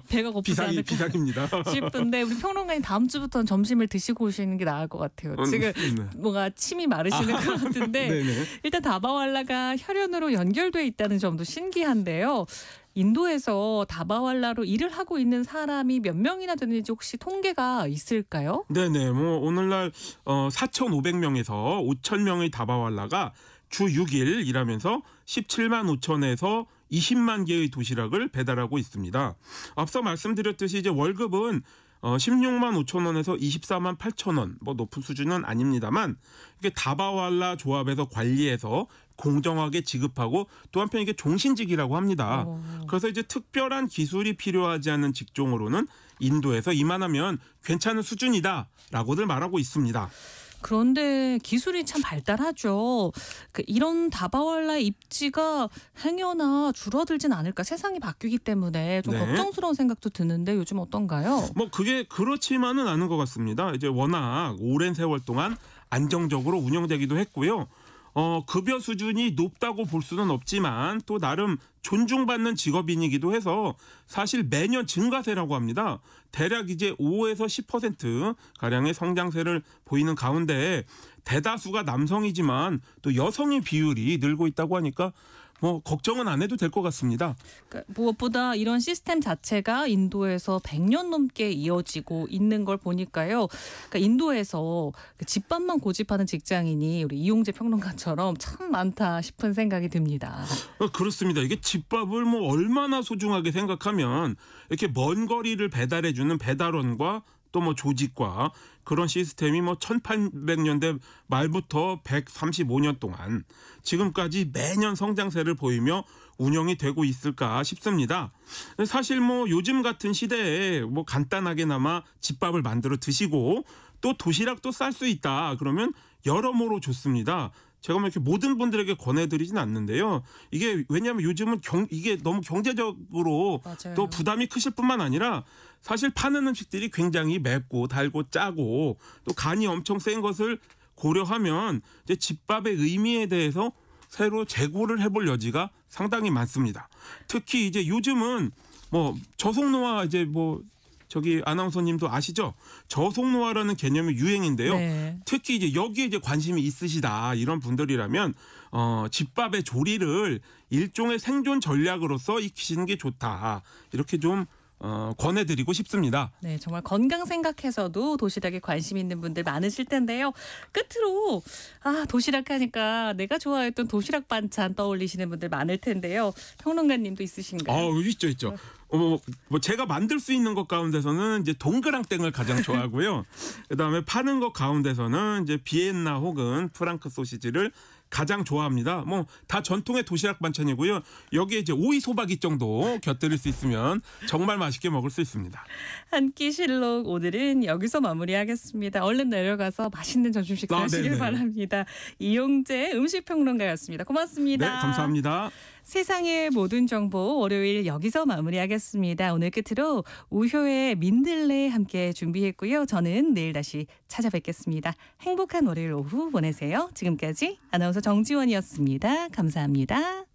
배가 고프지 않을까 비상입니다. 싶은데 우리 평론가님 다음 주부터는 점심을 드시고 오시는 게 나을 것 같아요. 지금 뭔가 침이 마르시는 것 같은데 일단 다바왈라가 혈연으로 연결돼 있다는 점도 신기한데요. 인도에서 다바왈라로 일을 하고 있는 사람이 몇 명이나 되는지 혹시 통계가 있을까요? 네네. 오늘날 4,500명에서 5,000명의 다바왈라가 주 6일 일하면서 17만 5천에서 20만 개의 도시락을 배달하고 있습니다. 앞서 말씀드렸듯이 이제 월급은 16만 5천 원에서 24만 8천 원, 높은 수준은 아닙니다만 이게 다바왈라 조합에서 관리해서 공정하게 지급하고 또 한편 이게 종신직이라고 합니다. 그래서 이제 특별한 기술이 필요하지 않은 직종으로는 인도에서 이만하면 괜찮은 수준이다라고들 말하고 있습니다. 그런데 기술이 참 발달하죠. 이런 다바왈라의 입지가 행여나 줄어들진 않을까. 세상이 바뀌기 때문에 좀 걱정스러운 생각도 드는데 요즘 어떤가요? 그게 그렇지만은 않은 것 같습니다. 이제 워낙 오랜 세월 동안 안정적으로 운영되기도 했고요. 급여 수준이 높다고 볼 수는 없지만 또 나름 존중받는 직업인이기도 해서 사실 매년 증가세라고 합니다. 대략 이제 5에서 10% 가량의 성장세를 보이는 가운데 대다수가 남성이지만 또 여성의 비율이 늘고 있다고 하니까 뭐 걱정은 안 해도 될 것 같습니다. 그러니까 무엇보다 이런 시스템 자체가 인도에서 100년 넘게 이어지고 있는 걸 보니까요. 그러니까 인도에서 집밥만 고집하는 직장인이 우리 이용재 평론가처럼 참 많다 싶은 생각이 듭니다. 그렇습니다. 이게 집밥을 뭐 얼마나 소중하게 생각하면 이렇게 먼 거리를 배달해주는 배달원과 또 뭐 조직과 그런 시스템이 뭐 1800년대 말부터 135년 동안 지금까지 매년 성장세를 보이며 운영이 되고 있을까 싶습니다. 사실 뭐 요즘 같은 시대에 뭐 간단하게나마 집밥을 만들어 드시고 또 도시락도 쌀 수 있다 그러면 여러모로 좋습니다. 제가 뭐 이렇게 모든 분들에게 권해드리진 않는데요. 이게 왜냐하면 요즘은 이게 너무 경제적으로 맞아요. 또 부담이 크실 뿐만 아니라 사실 파는 음식들이 굉장히 맵고 달고 짜고 또 간이 엄청 센 것을 고려하면 이제 집밥의 의미에 대해서 새로 재고를 해볼 여지가 상당히 많습니다. 특히 이제 요즘은 뭐 저속노화 이제 뭐 저기 아나운서님도 아시죠? 저속노화라는 개념이 유행인데요. 네. 특히 이제 여기에 이제 관심이 있으시다 이런 분들이라면 집밥의 조리를 일종의 생존 전략으로서 익히시는 게 좋다. 이렇게 좀 권해드리고 싶습니다. 네, 정말 건강 생각해서도 도시락에 관심 있는 분들 많으실 텐데요. 끝으로 도시락 하니까 내가 좋아했던 도시락 반찬 떠올리시는 분들 많을 텐데요. 평론가님도 있으신가요? 있죠. 뭐 제가 만들 수 있는 것 가운데서는 이제 동그랑땡을 가장 좋아하고요. 그다음에 파는 것 가운데서는 이제 비엔나 혹은 프랑크 소시지를 가장 좋아합니다. 뭐 다 전통의 도시락 반찬이고요. 여기에 이제 오이 소박이 정도 곁들일 수 있으면 정말 맛있게 먹을 수 있습니다. 한 끼 실록 오늘은 여기서 마무리하겠습니다. 얼른 내려가서 맛있는 점심 식사 하시길 바랍니다. 이용재 음식평론가였습니다. 고맙습니다. 네, 감사합니다. 세상의 모든 정보 월요일 여기서 마무리하겠습니다. 오늘 끝으로 우효의 민들레 함께 준비했고요. 저는 내일 다시 찾아뵙겠습니다. 행복한 월요일 오후 보내세요. 지금까지 아나운서 정지원이었습니다. 감사합니다.